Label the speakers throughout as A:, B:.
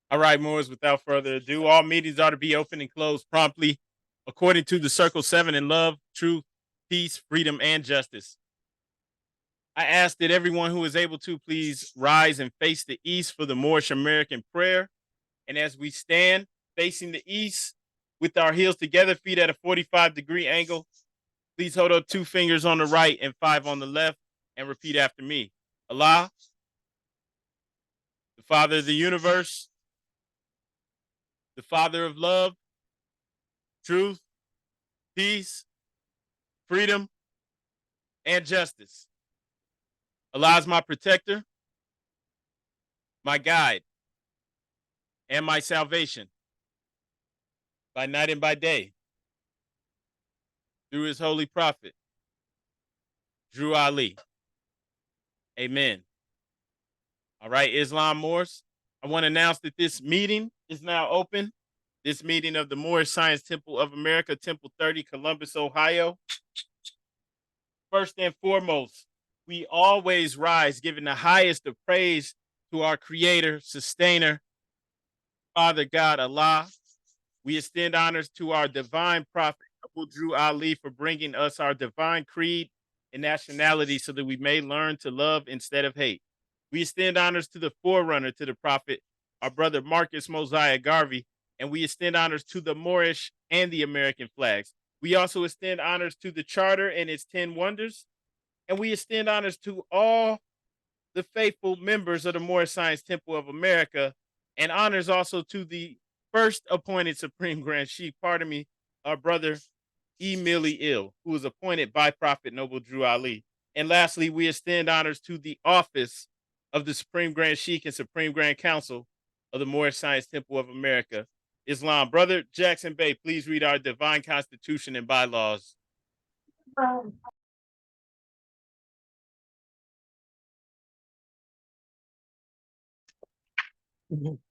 A: All right, Moors, without further ado, all meetings are to be open and closed promptly according to the Circle 7 in love, truth, peace, freedom, and justice. I ask that everyone who is able to please rise and face the east for the Moorish American prayer. And as we stand facing the east with our heels together, feet at a 45-degree angle, please hold up 2 fingers on the right and 5 on the left and repeat after me. Allah, the Father of the universe, the Father of love, truth, peace, freedom, and justice. Allah is my protector, my guide, and my salvation by night and by day through his holy prophet, Drew Ali. Amen. All right, Islam Moors, I want to announce that this meeting is now open. This meeting of the Moorish Science Temple of America, Temple 30, Columbus, Ohio. First and foremost, we always rise giving the highest of praise to our creator, sustainer, Father God, Allah. We extend honors to our divine prophet, Abu Drew Ali, for bringing us our divine creed and nationality so that we may learn to love instead of hate. We extend honors to the forerunner to the prophet, our brother Marcus Mosiah Garvey, and we extend honors to the Moorish and the American flags. We also extend honors to the charter and its 10 wonders, and we extend honors to all the faithful members of the Moorish Science Temple of America, and honors also to the first appointed Supreme Grand Sheik, pardon me, our brother E. Millie Ill, who was appointed by Prophet Noble Drew Ali. And lastly, we extend honors to the office of the Supreme Grand Sheik and Supreme Grand Council of the Moorish Science Temple of America, Islam. Brother Jackson Bey, please read our divine constitution and bylaws.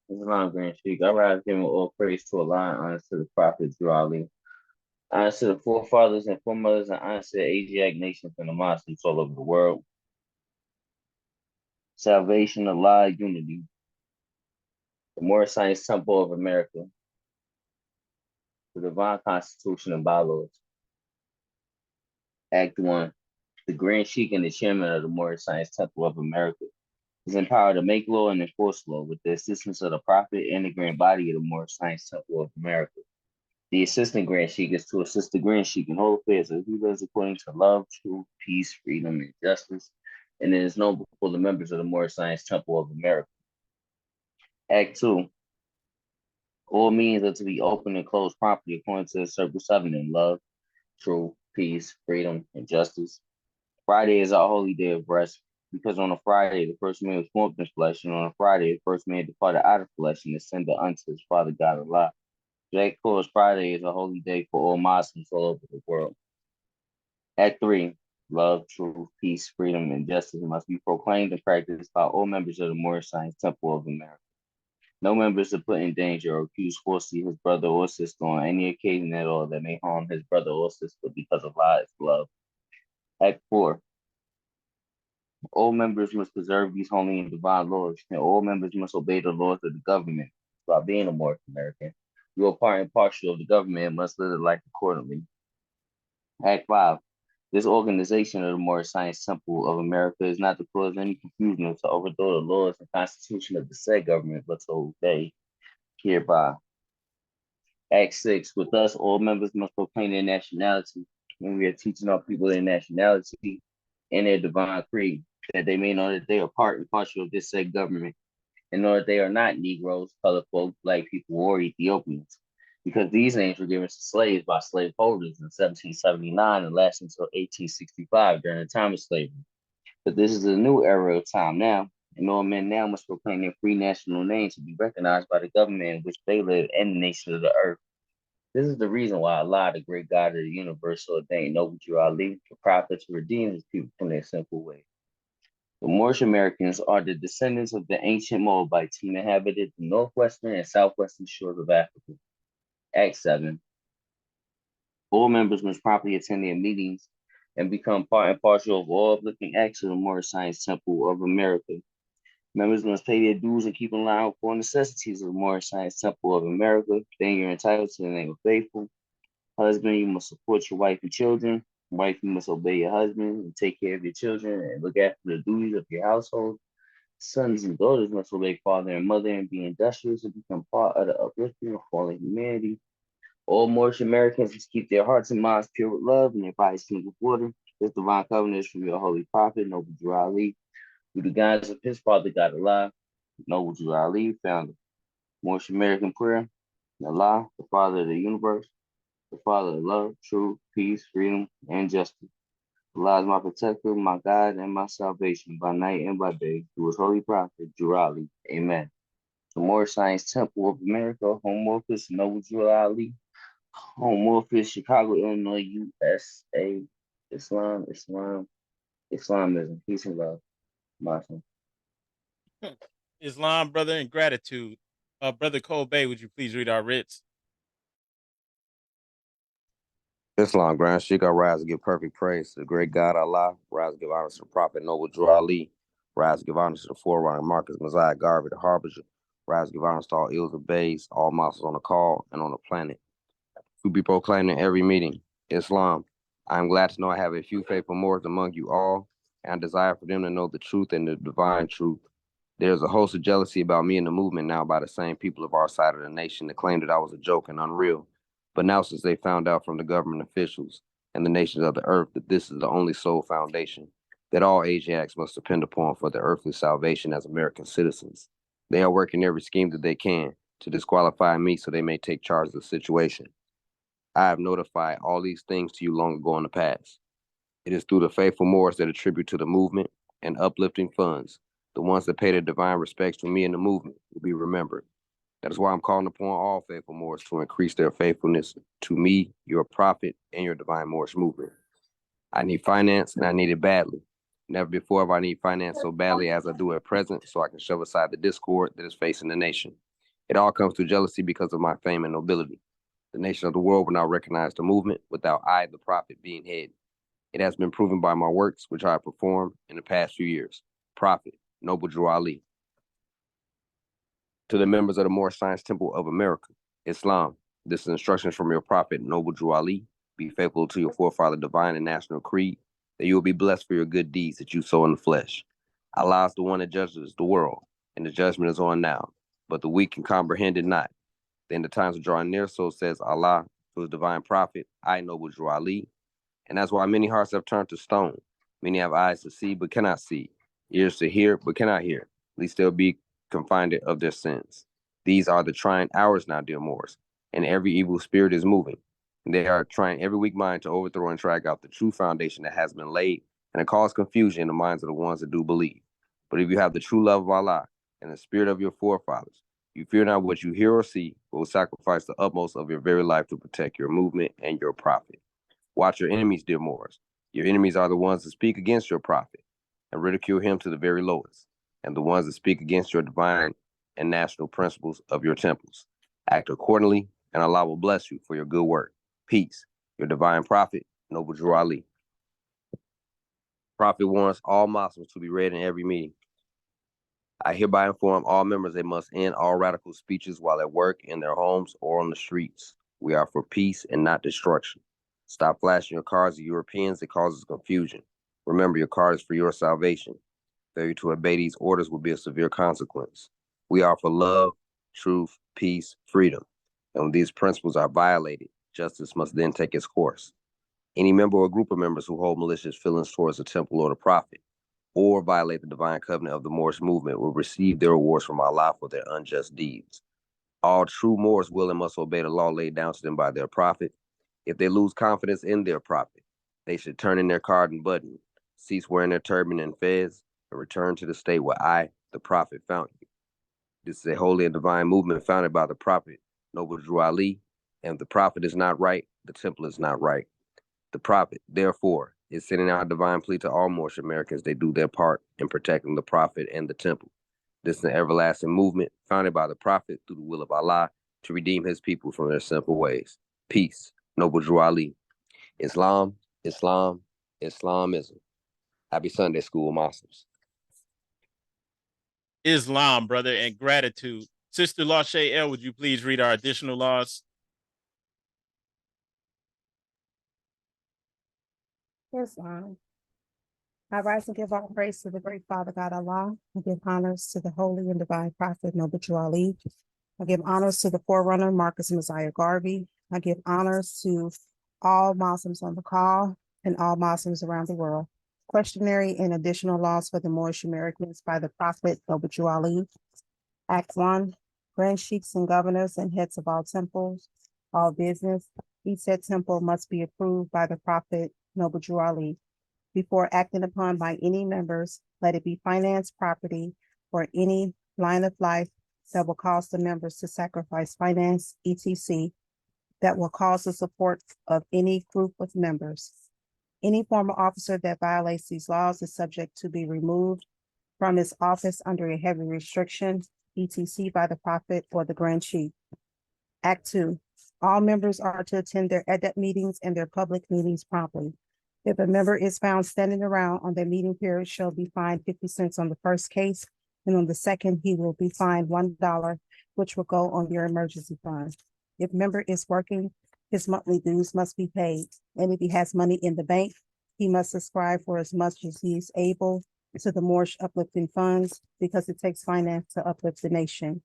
B: Islam Grand Sheik. I rise giving all praise to Allah, honor to the Prophet Drew Ali, honor to the forefathers and foremothers, and honor to the Asiatic nations and the Moslems all over the world. Salvation, Allah, unity. The Moorish Science Temple of America. The Divine Constitution and Bylaws. Act 1. The Grand Sheik and the Chairman of the Moorish Science Temple of America is empowered to make law and enforce law with the assistance of the Prophet and the Grand Body of the Moorish Science Temple of America. The Assistant Grand Sheik is to assist the Grand Sheik in all affairs as he lives according to love, truth, peace, freedom, and justice, and it is known before the members of the Moorish Science Temple of America. Act 2. All meetings are to be open and closed promptly according to the Circle 7 in love, truth, peace, freedom, and justice. Friday is our holy day of rest, because on a Friday, the first man was formed in flesh, and on a Friday, the first man departed out of flesh and ascended unto his Father God Allah. That cause Friday is a holy day for all Muslims all over the world. Act 3. Love, truth, peace, freedom, and justice must be proclaimed and practiced by all members of the Moorish Science Temple of America. No member is to put in danger or accuse falsely his brother or sister on any occasion at all that may harm his brother or sister because of Allah's love. Act 4. All members must preserve these holy and divine laws, and all members must obey the laws of the government. By being a Moorish American, you are part and parcel of the government and must live the life accordingly. Act 5. This organization of the Moorish Science Temple of America is not to cause any confusion or to overthrow the laws and constitution of the said government, but to obey hereby. Act 6. With us, all members must proclaim their nationality, and we are teaching our people their nationality and their divine creed, that they may know that they are part and parcel of this said government, and know that they are not Negroes, colored folk, black people, or Ethiopians, because these names were given to slaves by slaveholders in 1779 and lasted until 1865 during the time of slavery. But this is a new era of time now, and all men now must proclaim their free national names to be recognized by the government in which they live and the nations of the earth. This is the reason why Allah, the great God of the universe, ordained Noble Drew Ali, the prophet, to redeem his people from their sinful ways. The Moorish Americans are the descendants of the ancient Moabites who inhabited the northwestern and southwestern shores of Africa. Act 7. All members must promptly attend their meetings and become part and parcel of all uplifting acts of the Moorish Science Temple of America. Members must pay their dues and keep in line with core necessities of the Moorish Science Temple of America. Then you're entitled to the name of faithful. Husband, you must support your wife and children. Wife, you must obey your husband and take care of your children and look after the duties of your household. Sons and daughters must obey father and mother and be industrious and become part of the uplifting of fallen humanity. All Moorish Americans must keep their hearts and minds pure with love and their bodies clean with water. This divine covenant is from your holy prophet, Noble Drew Ali, through the guidance of his father, God Allah. Noble Drew Ali, founder. Moorish American prayer. Allah, the Father of the universe, the Father of love, truth, peace, freedom, and justice. Allah is my protector, my God, and my salvation by night and by day, through his holy prophet, Drew Ali. Amen. The Moorish Science Temple of America, home office, Noble Drew Ali, home office, Chicago, Illinois, USA. Islamism. Peace and love. Muslim.
A: Islam, brother, and gratitude. Brother Cole Bay, would you please read our writs?
C: Islam, Grand Sheik, I rise to give perfect praise to the great God Allah, rise to give honor to the Prophet Noble Drew Ali, rise to give honor to the forerunner Marcus Mosiah Garvey, the harbinger, rise to give honor to all ills and bays, all Muslims on the call and on the planet. To be proclaimed in every meeting. Islam, I am glad to know I have a few faithful Moors among you all, and I desire for them to know the truth and the divine truth. There is a host of jealousy about me and the movement now by the same people of our side of the nation that claimed that I was a joke and unreal. But now, since they found out from the government officials and the nations of the earth that this is the only sole foundation that all Asiatics must depend upon for their earthly salvation as American citizens, they are working every scheme that they can to disqualify me so they may take charge of the situation. I have notified all these things to you long ago in the past. It is through the faithful Moors that attribute to the movement and uplifting funds. The ones that pay their divine respects to me and the movement will be remembered. That is why I'm calling upon all faithful Moors to increase their faithfulness to me, your prophet, and your divine Moorish movement. I need finance, and I need it badly. Never before have I need finance so badly as I do at present, so I can shove aside the discord that is facing the nation. It all comes through jealousy because of my fame and nobility. The nation of the world will not recognize the movement without I, the prophet, being head. It has been proven by my works, which I have performed in the past few years. Prophet, Noble Drew Ali. To the members of the Moorish Science Temple of America, Islam, this is instructions from your prophet, Noble Drew Ali. Be faithful to your forefather, divine and national creed, that you will be blessed for your good deeds that you sow in the flesh. Allah is the one that judges the world, and the judgment is on now, but the weak can comprehend it not. Then the times are drawing near, so says Allah to his divine prophet, I, Noble Drew Ali. And that's why many hearts have turned to stone. Many have eyes to see, but cannot see, ears to hear, but cannot hear, lest they'll be confined of their sins. These are the trying hours now, dear Moors, and every evil spirit is moving. And they are trying every weak mind to overthrow and drag out the true foundation that has been laid, and it causes confusion in the minds of the ones that do believe. But if you have the true love of Allah and the spirit of your forefathers, you fear not what you hear or see, but will sacrifice the utmost of your very life to protect your movement and your prophet. Watch your enemies, dear Moors. Your enemies are the ones that speak against your prophet and ridicule him to the very lowest, and the ones that speak against your divine and national principles of your temples. Act accordingly, and Allah will bless you for your good work. Peace. Your divine prophet, Noble Drew Ali. Prophet warns all Muslims to be read in every meeting. I hereby inform all members they must end all radical speeches while at work, in their homes, or on the streets. We are for peace and not destruction. Stop flashing your cards at Europeans. It causes confusion. Remember, your card is for your salvation. Failure to obey these orders will be a severe consequence. We are for love, truth, peace, freedom. And when these principles are violated, justice must then take its course. Any member or group of members who hold malicious feelings towards the temple or the prophet, or violate the divine covenant of the Moorish movement, will receive their rewards from Allah for their unjust deeds. All true Moors will and must obey the law laid down to them by their prophet. If they lose confidence in their prophet, they should turn in their card and button, cease wearing their turban and fez, and return to the state where I, the prophet, found you. This is a holy and divine movement founded by the prophet, Noble Drew Ali, and if the prophet is not right, the temple is not right. The prophet, therefore, is sending out a divine plea to all Moorish Americans they do their part in protecting the prophet and the temple. This is an everlasting movement founded by the prophet through the will of Allah to redeem his people from their sinful ways. Peace, Noble Drew Ali. Islam, Islam, Islamism. Happy Sunday, School Muslims.
A: Islam, brother, and gratitude. Sister Lachey L, would you please read our additional laws?
D: Islam. I rise and give all praise to the great Father God Allah. I give honors to the holy and divine prophet Noble Ali. I give honors to the forerunner Marcus Mosiah Garvey. I give honors to all Muslims on the call and all Muslims around the world. Questionary and additional laws for the Moorish Americans by the Prophet Noble Ali. Act 1. Grand Sheiks and governors and heads of all temples, all business. Each said temple must be approved by the Prophet Noble Ali. Before acting upon by any members, let it be finance, property, or any line of life that will cause the members to sacrifice finance, etc., that will cause the support of any group of members. Any former officer that violates these laws is subject to be removed from his office under a heavy restriction, etc., by the Prophet or the Grand Sheik. Act 2. All members are to attend their EDEP meetings and their public meetings promptly. If a member is found standing around on their meeting period, shall be fined 50 cents on the first case, and on the second, he will be fined $1, which will go on your emergency fund. If member is working, his monthly dues must be paid, and if he has money in the bank, he must subscribe for as much as he is able to the Moorish uplifting funds, because it takes finance to uplift the nation.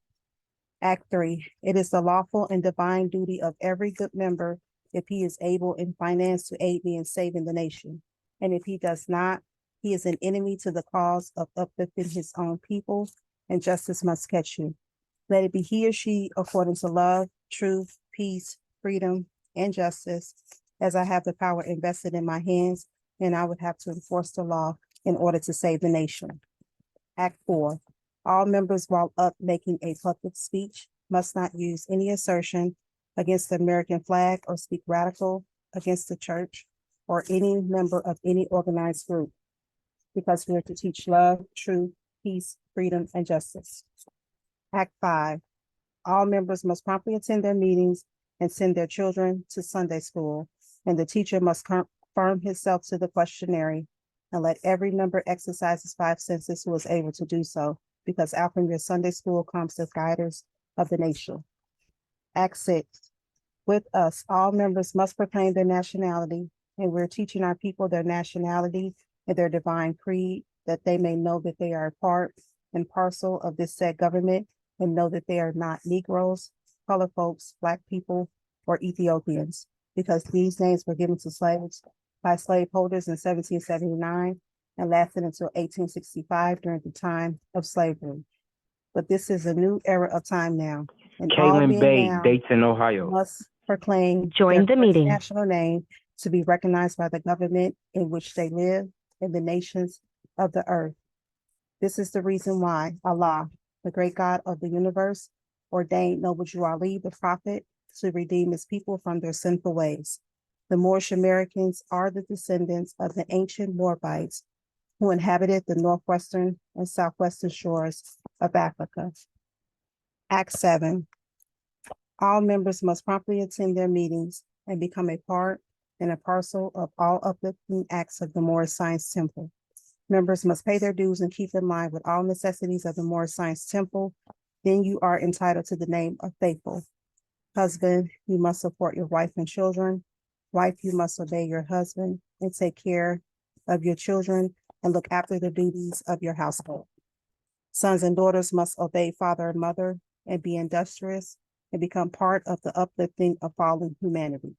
D: Act 3. It is the lawful and divine duty of every good member, if he is able in finance, to aid me in saving the nation. And if he does not, he is an enemy to the cause of uplifting his own people, and justice must catch you. Let it be he or she according to love, truth, peace, freedom, and justice, as I have the power invested in my hands, and I would have to enforce the law in order to save the nation. Act 4. All members, while up making a public speech, must not use any assertion against the American flag or speak radical against the church or any member of any organized group, because we are to teach love, truth, peace, freedom, and justice. Act 5. All members must promptly attend their meetings and send their children to Sunday school, and the teacher must confirm himself to the questionnaire, and let every member exercise his 5 senses who is able to do so, because out from your Sunday school comes the guiders of the nation. Act 6. With us, all members must proclaim their nationality, and we're teaching our people their nationality and their divine creed, that they may know that they are a part and parcel of this said government, and know that they are not Negroes, colored folks, Black people, or Ethiopians, because these names were given to slaves by slaveholders in 1779 and lasted until 1865 during the time of slavery. But this is a new era of time now, and all
E: Kaylin
D: men
E: Bay,
D: now
E: Dayton, Ohio.
D: must proclaim
F: Join
D: their
F: the meeting.
D: national name to be recognized by the government in which they live and the nations of the earth. This is the reason why Allah, the great God of the universe, ordained Noble Ali, the prophet, to redeem his people from their sinful ways. The Moorish Americans are the descendants of the ancient Moabites who inhabited the northwestern and southwestern shores of Africa. Act 7. All members must promptly attend their meetings and become a part and a parcel of all uplifting acts of the Moorish Science Temple. Members must pay their dues and keep in line with all necessities of the Moorish Science Temple. Then you are entitled to the name of faithful. Husband, you must support your wife and children. Wife, you must obey your husband and take care of your children and look after the duties of your household. Sons and daughters must obey father and mother and be industrious and become part of the uplifting of fallen humanity.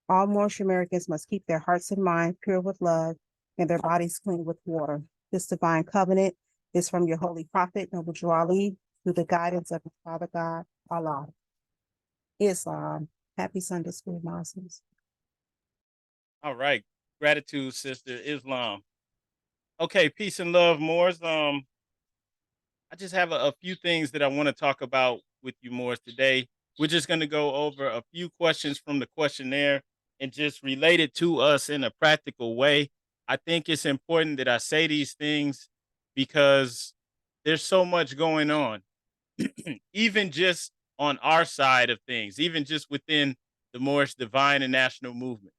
D: All Moorish Americans must keep their hearts and minds pure with love and their bodies clean with water. This divine covenant is from your holy prophet, Noble Ali, through the guidance of his Father God, Allah. Islam. Happy Sunday School, Muslims.
A: All right. Gratitude, sister. Islam. Okay, peace and love, Moors. I just have a few things that I want to talk about with you, Moors, today. We're just going to go over a few questions from the questionnaire and just relate it to us in a practical way. I think it's important that I say these things because there's so much going on, even just on our side of things, even just within the Moorish divine and national movement.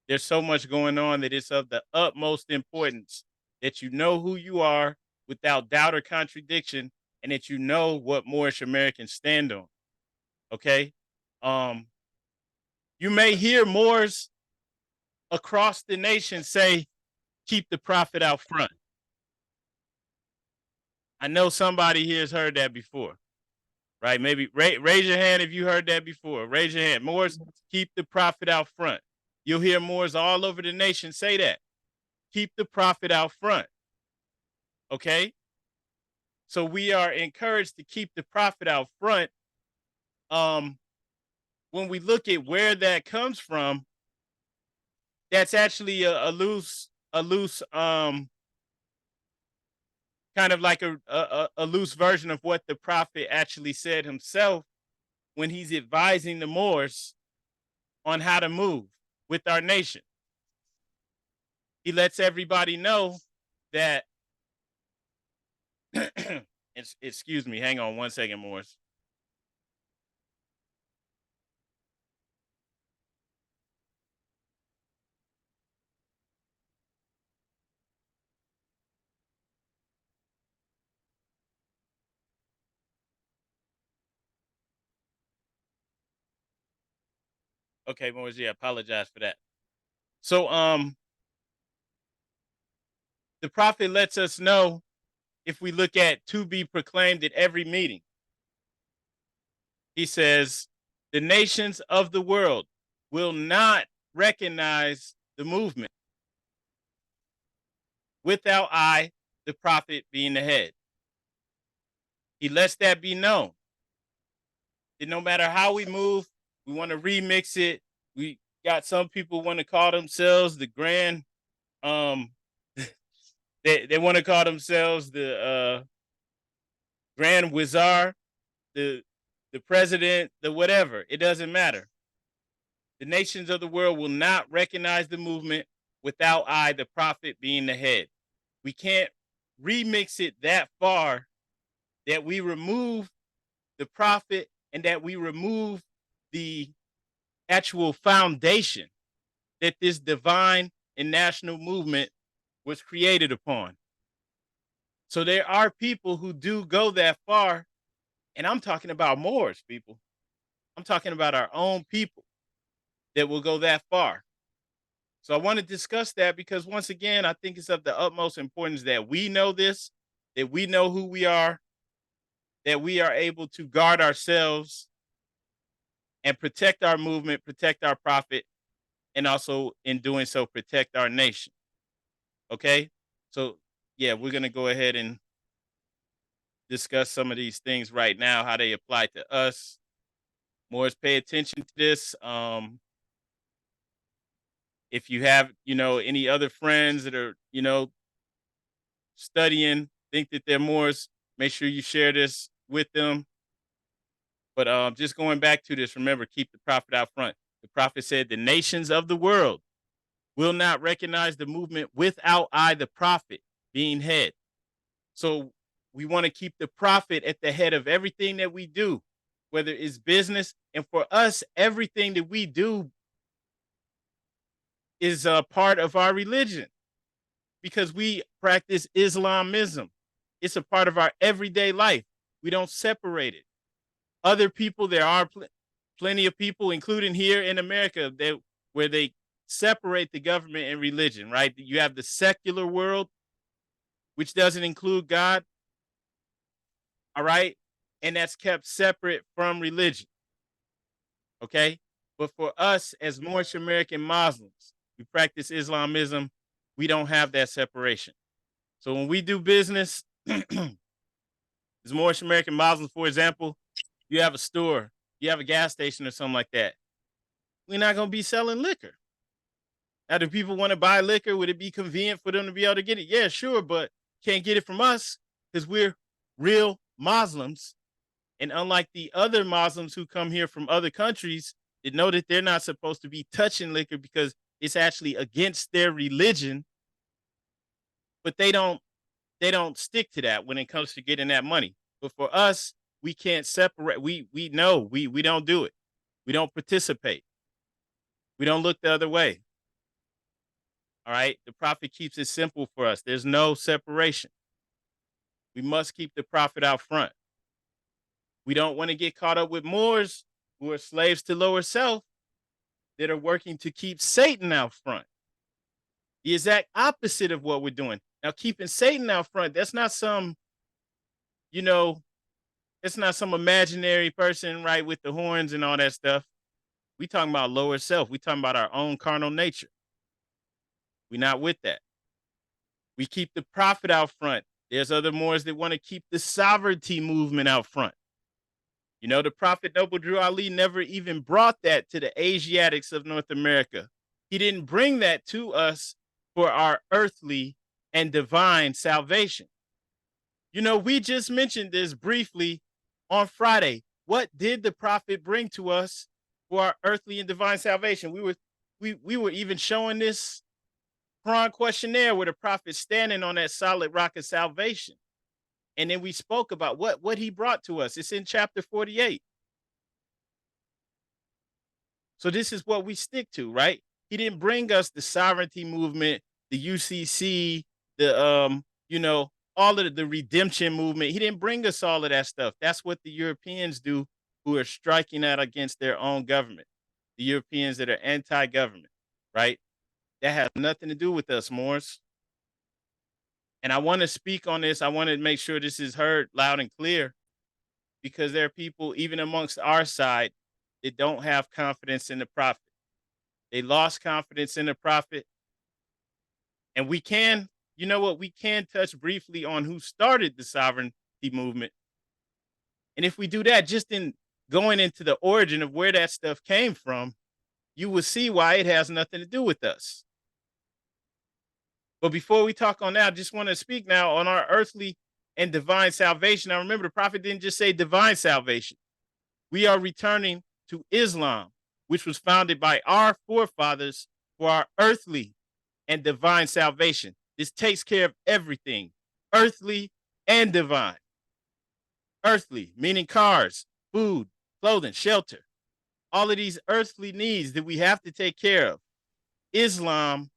A: There's so much going on that it's of the utmost importance that you know who you are without doubt or contradiction, and that you know what Moorish Americans stand on. Okay. You may hear Moors across the nation say, keep the prophet out front. I know somebody here has heard that before, right? Maybe raise your hand if you heard that before. Raise your hand. Moors, keep the prophet out front. You'll hear Moors all over the nation say that. Keep the prophet out front. Okay? So we are encouraged to keep the prophet out front. When we look at where that comes from, that's actually a loose kind of like a loose version of what the prophet actually said himself when he's advising the Moors on how to move with our nation. He lets everybody know that excuse me, hang on one second, Moors. Okay, Moors, yeah, apologize for that. So the prophet lets us know, if we look at to be proclaimed at every meeting, he says, the nations of the world will not recognize the movement without I, the prophet, being the head. He lets that be known. That no matter how we move, we want to remix it. We got some people want to call themselves the grand, they want to call themselves the grand wizard, the president, the whatever. It doesn't matter. The nations of the world will not recognize the movement without I, the prophet, being the head. We can't remix it that far that we remove the prophet and that we remove the actual foundation that this divine and national movement was created upon. So there are people who do go that far, and I'm talking about Moors, people. I'm talking about our own people that will go that far. So I want to discuss that because, once again, I think it's of the utmost importance that we know this, that we know who we are, that we are able to guard ourselves and protect our movement, protect our prophet, and also in doing so, protect our nation. Okay? So, yeah, we're going to go ahead and discuss some of these things right now, how they apply to us. Moors, pay attention to this. If you have, any other friends that are, studying, think that they're Moors, make sure you share this with them. But just going back to this, remember, keep the prophet out front. The prophet said, the nations of the world will not recognize the movement without I, the prophet, being head. So we want to keep the prophet at the head of everything that we do, whether it's business. And for us, everything that we do is a part of our religion because we practice Islamism. It's a part of our everyday life. We don't separate it. Other people, there are plenty of people, including here in America, where they separate the government and religion, right? You have the secular world, which doesn't include God, all right? And that's kept separate from religion, okay? But for us as Moorish American Muslims, we practice Islamism, we don't have that separation. So when we do business, as Moorish American Muslims, for example, you have a store, you have a gas station or something like that, we're not going to be selling liquor. Now, do people want to buy liquor? Would it be convenient for them to be able to get it? Yeah, sure, but can't get it from us because we're real Muslims. And unlike the other Muslims who come here from other countries that know that they're not supposed to be touching liquor because it's actually against their religion, but they don't stick to that when it comes to getting that money. But for us, we can't separate. We know we don't do it. We don't participate. We don't look the other way. All right. The prophet keeps it simple for us. There's no separation. We must keep the prophet out front. We don't want to get caught up with Moors who are slaves to lower self that are working to keep Satan out front. The exact opposite of what we're doing. Now, keeping Satan out front, that's not some, it's not some imaginary person, right, with the horns and all that stuff. We talking about lower self. We talking about our own carnal nature. We're not with that. We keep the prophet out front. There's other Moors that want to keep the sovereignty movement out front. The prophet Noble Drew Ali never even brought that to the Asiatics of North America. He didn't bring that to us for our earthly and divine salvation. We just mentioned this briefly on Friday. What did the prophet bring to us for our earthly and divine salvation? We were even showing this Quran questionnaire with the prophet standing on that solid rock of salvation. And then we spoke about what he brought to us. It's in chapter 48. So this is what we stick to, right? He didn't bring us the sovereignty movement, the UCC, the all of the redemption movement. He didn't bring us all of that stuff. That's what the Europeans do, who are striking out against their own government. The Europeans that are anti-government, right? That has nothing to do with us, Moors. And I want to speak on this. I want to make sure this is heard loud and clear, because there are people, even amongst our side, that don't have confidence in the prophet. They lost confidence in the prophet. And we can, we can touch briefly on who started the sovereignty movement. And if we do that, just in going into the origin of where that stuff came from, you will see why it has nothing to do with us. But before we talk on that, I just want to speak now on our earthly and divine salvation. Now, remember, the prophet didn't just say divine salvation. We are returning to Islam, which was founded by our forefathers for our earthly and divine salvation. This takes care of everything, earthly and divine. Earthly, meaning cars, food, clothing, shelter, all of these earthly needs that we have to take care of. Islam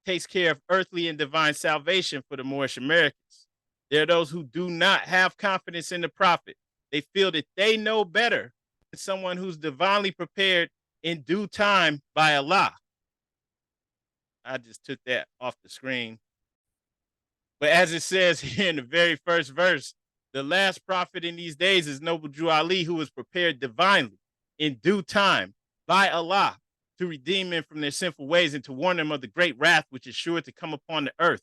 A: takes care of earthly and divine salvation for the Moorish Americans. There are those who do not have confidence in the prophet. They feel that they know better than someone who's divinely prepared in due time by Allah. I just took that off the screen. But as it says here in the very first verse, the last prophet in these days is Noble Drew Ali, who was prepared divinely in due time by Allah to redeem men from their sinful ways and to warn them of the great wrath which is sure to come upon the earth.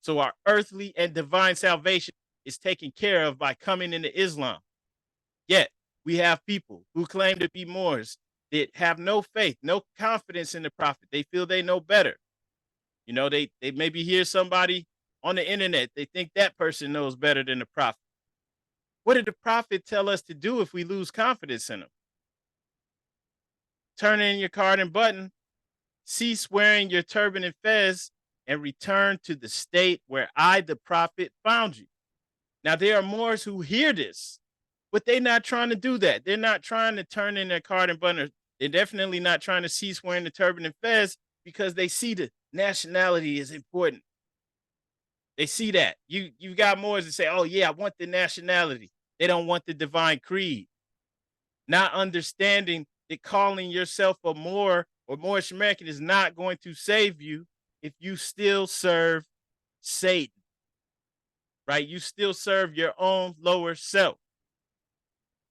A: So our earthly and divine salvation is taken care of by coming into Islam. Yet we have people who claim to be Moors that have no faith, no confidence in the prophet. They feel they know better. They maybe hear somebody on the internet. They think that person knows better than the prophet. What did the prophet tell us to do if we lose confidence in him? Turn in your card and button, cease wearing your turban and fez, and return to the state where I, the prophet, found you. Now, there are Moors who hear this, but they're not trying to do that. They're not trying to turn in their card and button. They're definitely not trying to cease wearing the turban and fez, because they see the nationality is important. They see that. You've got Moors that say, oh, yeah, I want the nationality. They don't want the divine creed. Not understanding that calling yourself a Moor or Moorish American is not going to save you if you still serve Satan, right? You still serve your own lower self.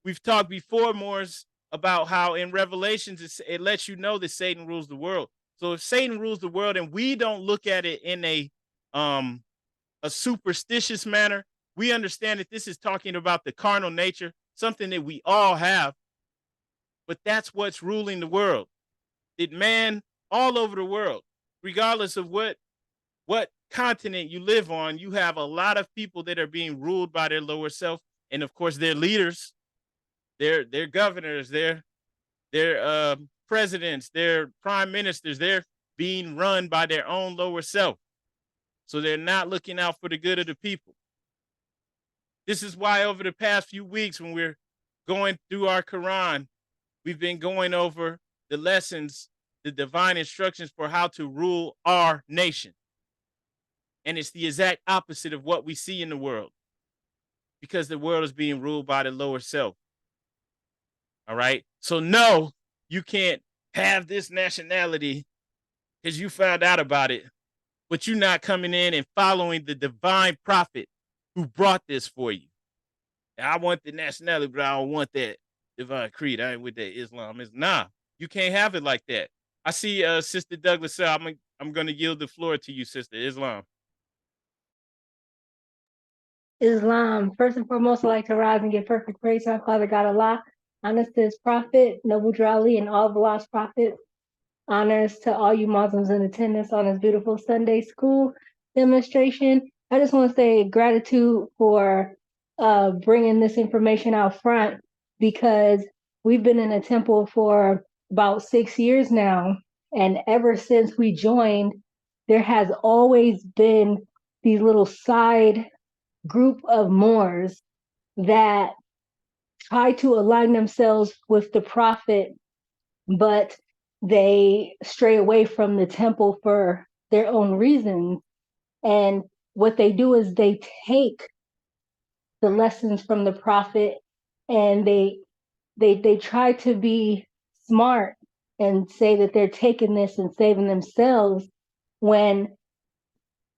A: We've talked before, Moors, about how in Revelations it lets you know that Satan rules the world. So if Satan rules the world and we don't look at it in a superstitious manner, we understand that this is talking about the carnal nature, something that we all have. But that's what's ruling the world. That man all over the world, regardless of what continent you live on, you have a lot of people that are being ruled by their lower self. And of course, their leaders, their governors, their presidents, their prime ministers, they're being run by their own lower self. So they're not looking out for the good of the people. This is why over the past few weeks, when we're going through our Quran, we've been going over the lessons, the divine instructions for how to rule our nation. And it's the exact opposite of what we see in the world. because the world is being ruled by the lower self. All right. So no, you can't have this nationality because you found out about it, but you're not coming in and following the divine prophet who brought this for you. I want the nationality, but I don't want that divine creed. I ain't with that Islam. It's nah. You can't have it like that. I see Sister Douglas, so I'm gonna yield the floor to you, Sister Islam.
E: Islam. First and foremost, I'd like to rise and give perfect praise to our Father God Allah. Honors to his prophet, Noble Drali, and all of Allah's prophets. Honors to all you Muslims in attendance on this beautiful Sunday school demonstration. I just want to say gratitude for bringing this information out front, because we've been in a temple for about 6 years now. And ever since we joined, there has always been these little side group of Moors that try to align themselves with the prophet, but they stray away from the temple for their own reasons. And what they do is they take the lessons from the prophet, and they try to be smart and say that they're taking this and saving themselves, when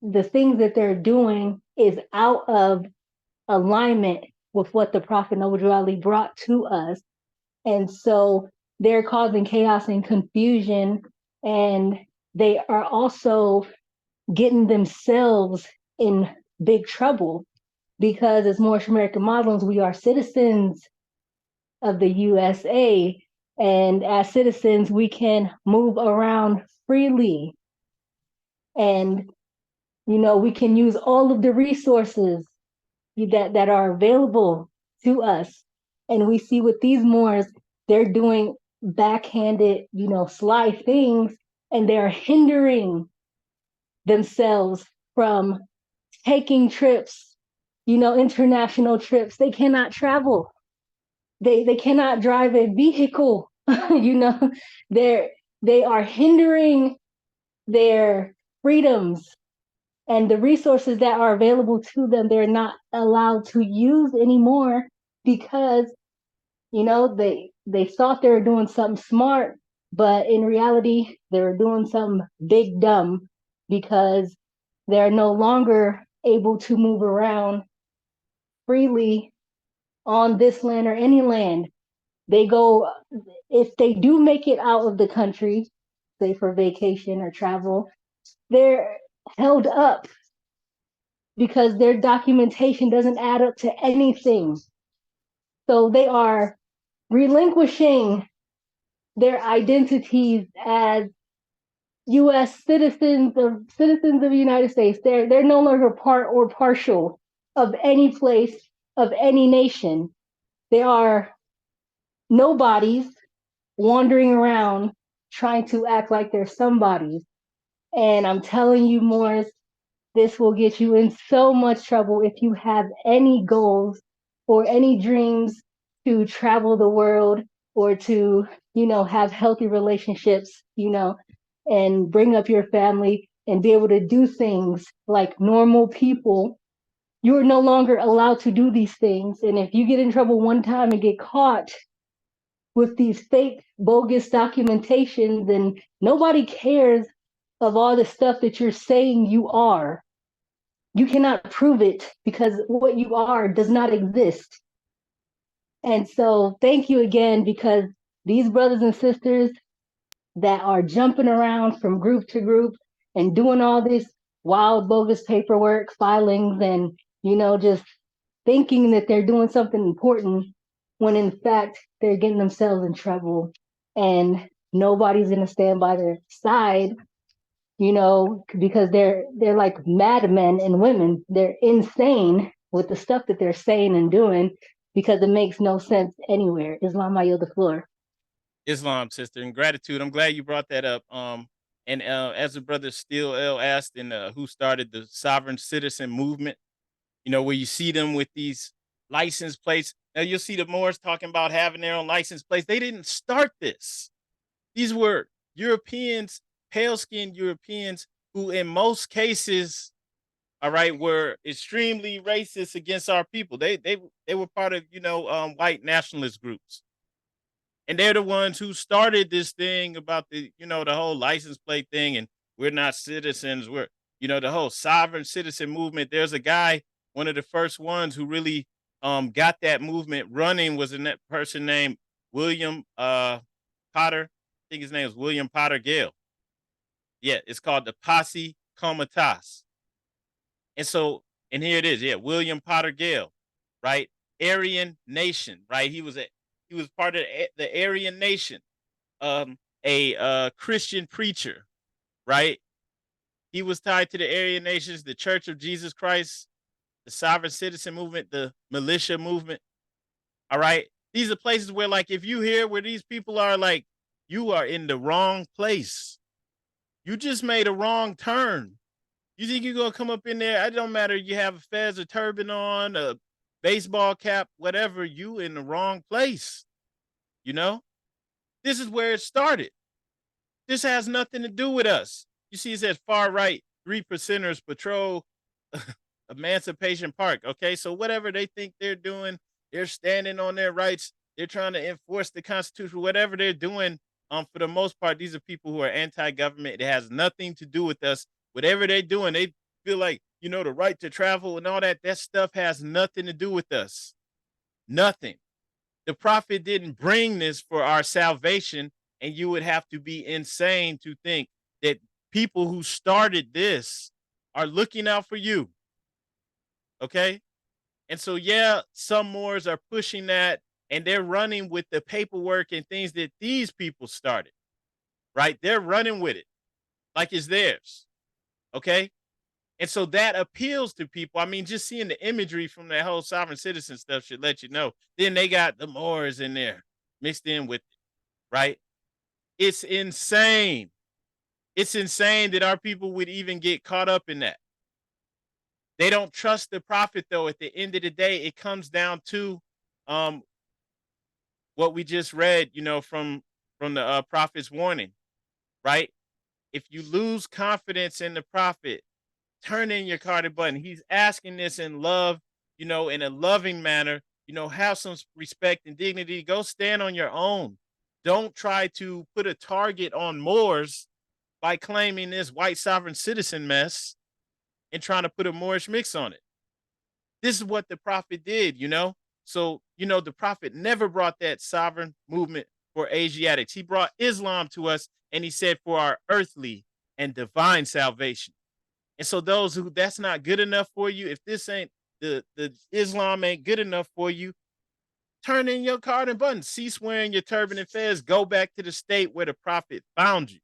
E: the things that they're doing is out of alignment with what the Prophet Noble Ali brought to us. And so they're causing chaos and confusion, and they are also getting themselves in big trouble, because as Moorish American Muslims, we are citizens of the USA, and as citizens, we can move around freely. And, we can use all of the resources that are available to us. And we see with these Moors, they're doing backhanded, sly things, and they're hindering themselves from taking trips, international trips. They cannot travel. They cannot drive a vehicle. They are hindering their freedoms, and the resources that are available to them, they're not allowed to use anymore, because, they thought they were doing something smart, but in reality, they were doing something big dumb, because they're no longer able to move around freely on this land or any land. They go, if they do make it out of the country, say for vacation or travel, they're held up because their documentation doesn't add up to anything. So they are relinquishing their identities as U.S. citizens of the United States. They're no longer part or partial of any place, of any nation. They are nobodies wandering around trying to act like they're somebodies. And I'm telling you, Morris, this will get you in so much trouble if you have any goals or any dreams to travel the world, or to, have healthy relationships, and bring up your family and be able to do things like normal people. You are no longer allowed to do these things. And if you get in trouble one time and get caught with these fake, bogus documentations, then nobody cares of all the stuff that you're saying you are. You cannot prove it, because what you are does not exist. And so thank you again, because these brothers and sisters that are jumping around from group to group and doing all this wild, bogus paperwork, filings, and, just thinking that they're doing something important, when in fact they're getting themselves in trouble, and nobody's going to stand by their side, because they're like madmen and women. They're insane with the stuff that they're saying and doing, because it makes no sense anywhere. Islam, I yield the floor.
A: Islam, sister, and gratitude. I'm glad you brought that up. And as the brother Steele L asked, and who started the sovereign citizen movement, where you see them with these license plates. Now you'll see the Moors talking about having their own license plates. They didn't start this. These were Europeans, pale-skinned Europeans, who in most cases all right, were extremely racist against our people. They were part of, white nationalist groups. And they're the ones who started this thing about the whole license plate thing, and we're not citizens. We're, the whole sovereign citizen movement. There's a guy, one of the first ones who really got that movement running was a person named William Potter. I think his name is William Potter Gale. Yeah, it's called the Posse Comitatus. And so, and here it is, yeah, William Potter Gale, right? Aryan Nation, right? He was part of the Aryan Nation, a Christian preacher, right? He was tied to the Aryan Nations, the Church of Jesus Christ, the Sovereign Citizen Movement, the Militia Movement. All right, these are places where, like, if you hear where these people are, like, you are in the wrong place. You just made a wrong turn. You think you're gonna come up in there? It don't matter. You have a fez, a turban on, a baseball cap, whatever. You in the wrong place. This is where it started. This has nothing to do with us. You see, it says far right 3%ers patrol Emancipation Park. Okay, so whatever they think they're doing, they're standing on their rights. They're trying to enforce the Constitution. Whatever they're doing, for the most part, these are people who are anti-government. It has nothing to do with us. Whatever they're doing, they feel like, the right to travel and all that. That stuff has nothing to do with us. Nothing. The prophet didn't bring this for our salvation, and you would have to be insane to think that people who started this are looking out for you. Okay? And so, yeah, some Moors are pushing that, and they're running with the paperwork and things that these people started, right? They're running with it like it's theirs. Okay? And so that appeals to people. I mean, just seeing the imagery from that whole sovereign citizen stuff should let you know. Then they got the Moors in there mixed in with it, right? It's insane. It's insane that our people would even get caught up in that. They don't trust the prophet, though. At the end of the day, it comes down to what we just read, from the prophet's warning, right? If you lose confidence in the prophet, turn in your carded button. He's asking this in love, in a loving manner, have some respect and dignity. Go stand on your own. Don't try to put a target on Moors by claiming this white sovereign citizen mess and trying to put a Moorish mix on it. This is what the prophet did, So, the prophet never brought that sovereign movement for Asiatics. He brought Islam to us, and he said for our earthly and divine salvation. And so those who that's not good enough for you, if this ain't the Islam ain't good enough for you, turn in your card and button, cease wearing your turban and fez, go back to the state where the prophet found you.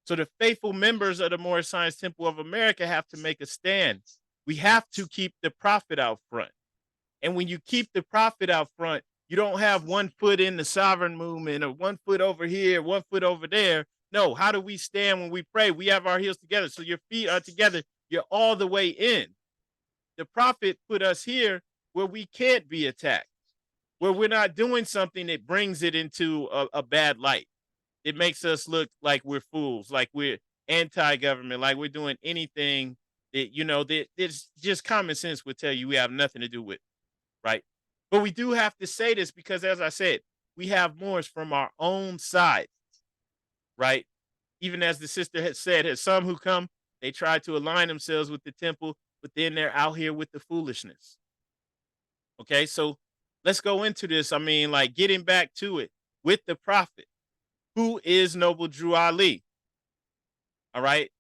A: So the faithful members of the Moorish Science Temple of America have to make a stand. We have to keep the prophet out front. And when you keep the prophet out front, you don't have one foot in the sovereign movement or one foot over here, one foot over there. No, how do we stand when we pray? We have our heels together. So your feet are together. You're all the way in. The prophet put us here where we can't be attacked, where we're not doing something that brings it into a bad light. It makes us look like we're fools, like we're anti-government, like we're doing anything that, that's just common sense would tell you we have nothing to do with, right? But we do have to say this because, as I said, we have Moors from our own side, right? Even as the sister had said, there's some who come, they try to align themselves with the temple, but then they're out here with the foolishness. Okay, so let's go into this. I mean, like getting back to it with the prophet. Who is Noble Drew Ali? All right.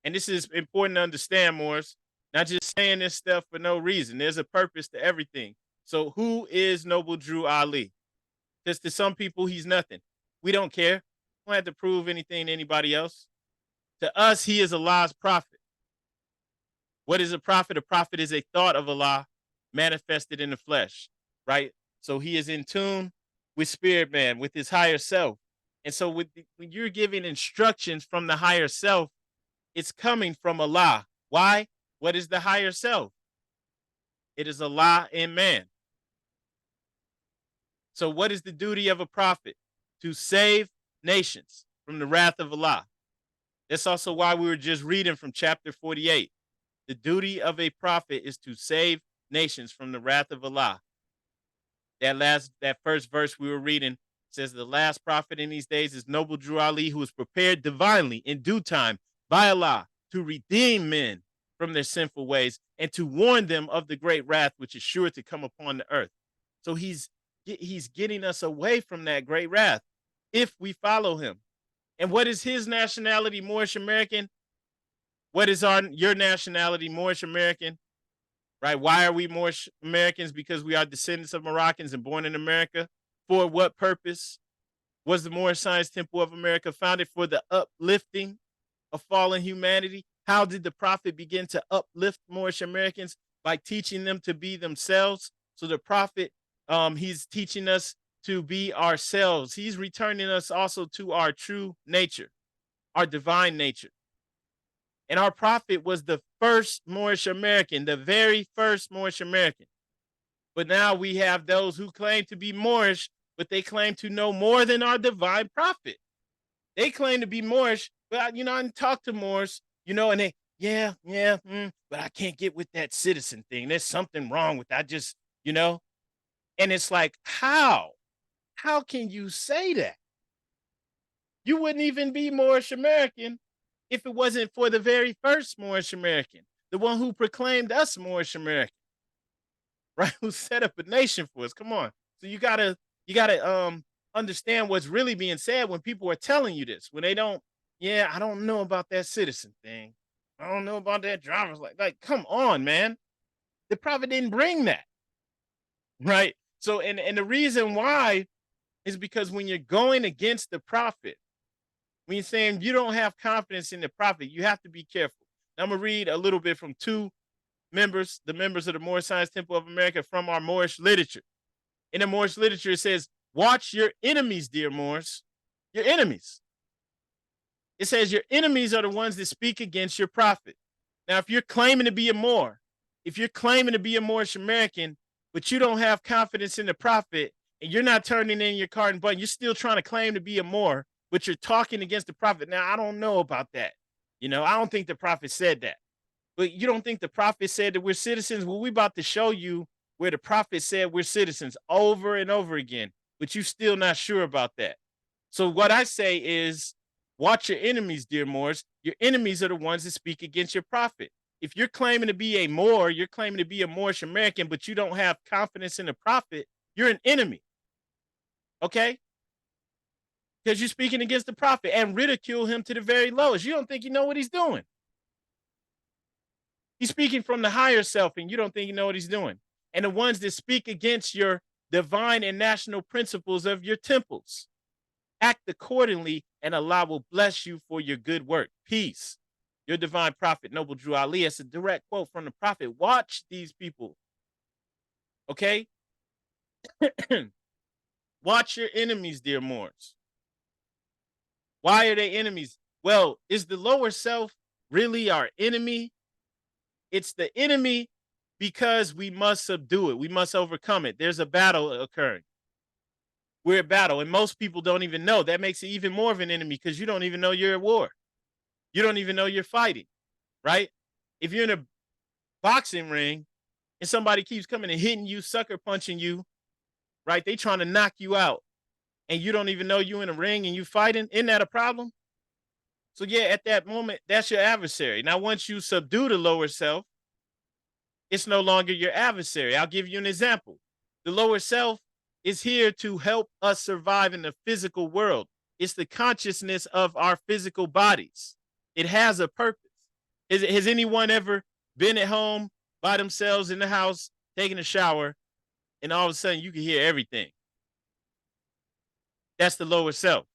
A: And this is important to understand, Morris. Not just saying this stuff for no reason. There's a purpose to everything. So who is Noble Drew Ali? Because to some people, he's nothing. We don't care. We don't have to prove anything to anybody else. To us, he is Allah's prophet. What is a prophet? A prophet is a thought of Allah manifested in the flesh, right? So he is in tune with spirit man, with his higher self. And so when you're giving instructions from the higher self, it's coming from Allah. Why? What is the higher self? It is Allah in man. So what is the duty of a prophet? To save nations from the wrath of Allah. That's also why we were just reading from chapter 48. The duty of a prophet is to save nations from the wrath of Allah. That first verse we were reading says the last prophet in these days is noble Drew Ali, who is prepared divinely in due time by Allah to redeem men from their sinful ways and to warn them of the great wrath which is sure to come upon the earth. So he's getting us away from that great wrath if we follow him. And what is his nationality? Moorish American. What is your nationality? Moorish American. Right? Why are we Moorish Americans? Because we are descendants of Moroccans and born in America. For what purpose was the Moorish Science Temple of America founded? For the uplifting of fallen humanity. How did the prophet begin to uplift Moorish Americans? By teaching them to be themselves. So the prophet, he's teaching us to be ourselves. He's returning us also to our true nature, our divine nature. And our prophet was the first Moorish American, the very first Moorish American. But now we have those who claim to be Moorish, but they claim to know more than our divine prophet. They claim to be Moorish, but I didn't talk to Moors, and they, but I can't get with that citizen thing. There's something wrong with that. I just, and it's like, how? How can you say that? You wouldn't even be Moorish American if it wasn't for the very first Moorish American, the one who proclaimed us Moorish American, right? Who set up a nation for us. Come on. So you gotta understand what's really being said when people are telling you this. When they don't, I don't know about that citizen thing. I don't know about that driver's like, come on, man. The prophet didn't bring that, right? So, and the reason why is because when you're going against the prophet, when you're saying you don't have confidence in the prophet, you have to be careful. Now, I'm going to read a little bit from the members of the Moorish Science Temple of America from our Moorish literature. In the Moorish literature, it says, watch your enemies, dear Moors. Your enemies. It says your enemies are the ones that speak against your prophet. Now, if you're claiming to be a Moor, if you're claiming to be a Moorish American, but you don't have confidence in the prophet, and you're not turning in your card and button, you're still trying to claim to be a Moor, but you're talking against the prophet. Now, I don't know about that. I don't think the prophet said that. But you don't think the prophet said that we're citizens? Well, we're about to show you where the prophet said we're citizens over and over again, but you're still not sure about that. So what I say is, watch your enemies, dear Moors. Your enemies are the ones that speak against your prophet. If you're claiming to be a Moor, you're claiming to be a Moorish American, but you don't have confidence in the prophet, you're an enemy. Okay? Because you're speaking against the prophet and ridicule him to the very lowest. You don't think you know what he's doing. He's speaking from the higher self, and you don't think you know what he's doing. And the ones that speak against your divine and national principles of your temples, act accordingly, and Allah will bless you for your good work. Peace. Your divine prophet, Noble Drew Ali. It's a direct quote from the prophet. Watch these people. Okay? Watch your enemies, dear Moors. Why are they enemies? Well, is the lower self really our enemy? It's the enemy because we must subdue it. We must overcome it. There's a battle occurring. We're at battle, and most people don't even know. That makes it even more of an enemy because you don't even know you're at war. You don't even know you're fighting, right? If you're in a boxing ring and somebody keeps coming and hitting you, sucker punching you, right? They trying to knock you out, and you don't even know you in a ring and you fighting. Isn't that a problem? So yeah, at that moment, that's your adversary. Now, once you subdue the lower self, it's no longer your adversary. I'll give you an example. The lower self is here to help us survive in the physical world. It's the consciousness of our physical bodies. It has a purpose. Has anyone ever been at home by themselves in the house, taking a shower, and all of a sudden you can hear everything? That's the lower self.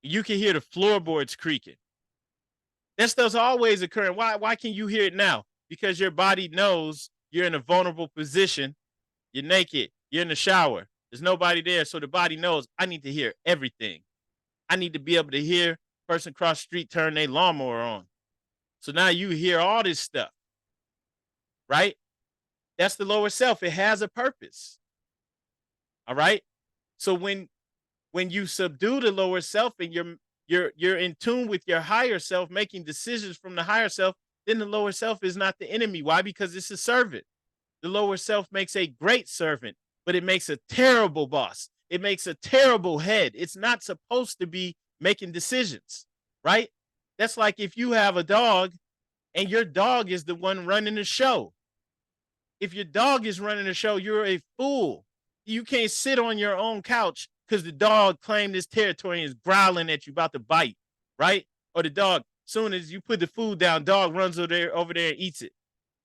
A: You can hear the floorboards creaking. That stuff's always occurring. Why can you hear it now? Because your body knows you're in a vulnerable position. You're naked. You're in the shower. There's nobody there. So the body knows I need to hear everything. I need to be able to hear person across the street turn their lawnmower on. So now you hear all this stuff, right? That's the lower self. It has a purpose. All right. So when you subdue the lower self and you're in tune with your higher self, making decisions from the higher self, then the lower self is not the enemy. Why? Because it's a servant. The lower self makes a great servant, but it makes a terrible boss. It makes a terrible head. It's not supposed to be making decisions, right? That's like if you have a dog and your dog is the one running the show. If your dog is running the show, you're a fool. You can't sit on your own couch because the dog claimed his territory and is growling at you about to bite, right? Or the dog, soon as you put the food down, dog runs over there and eats it.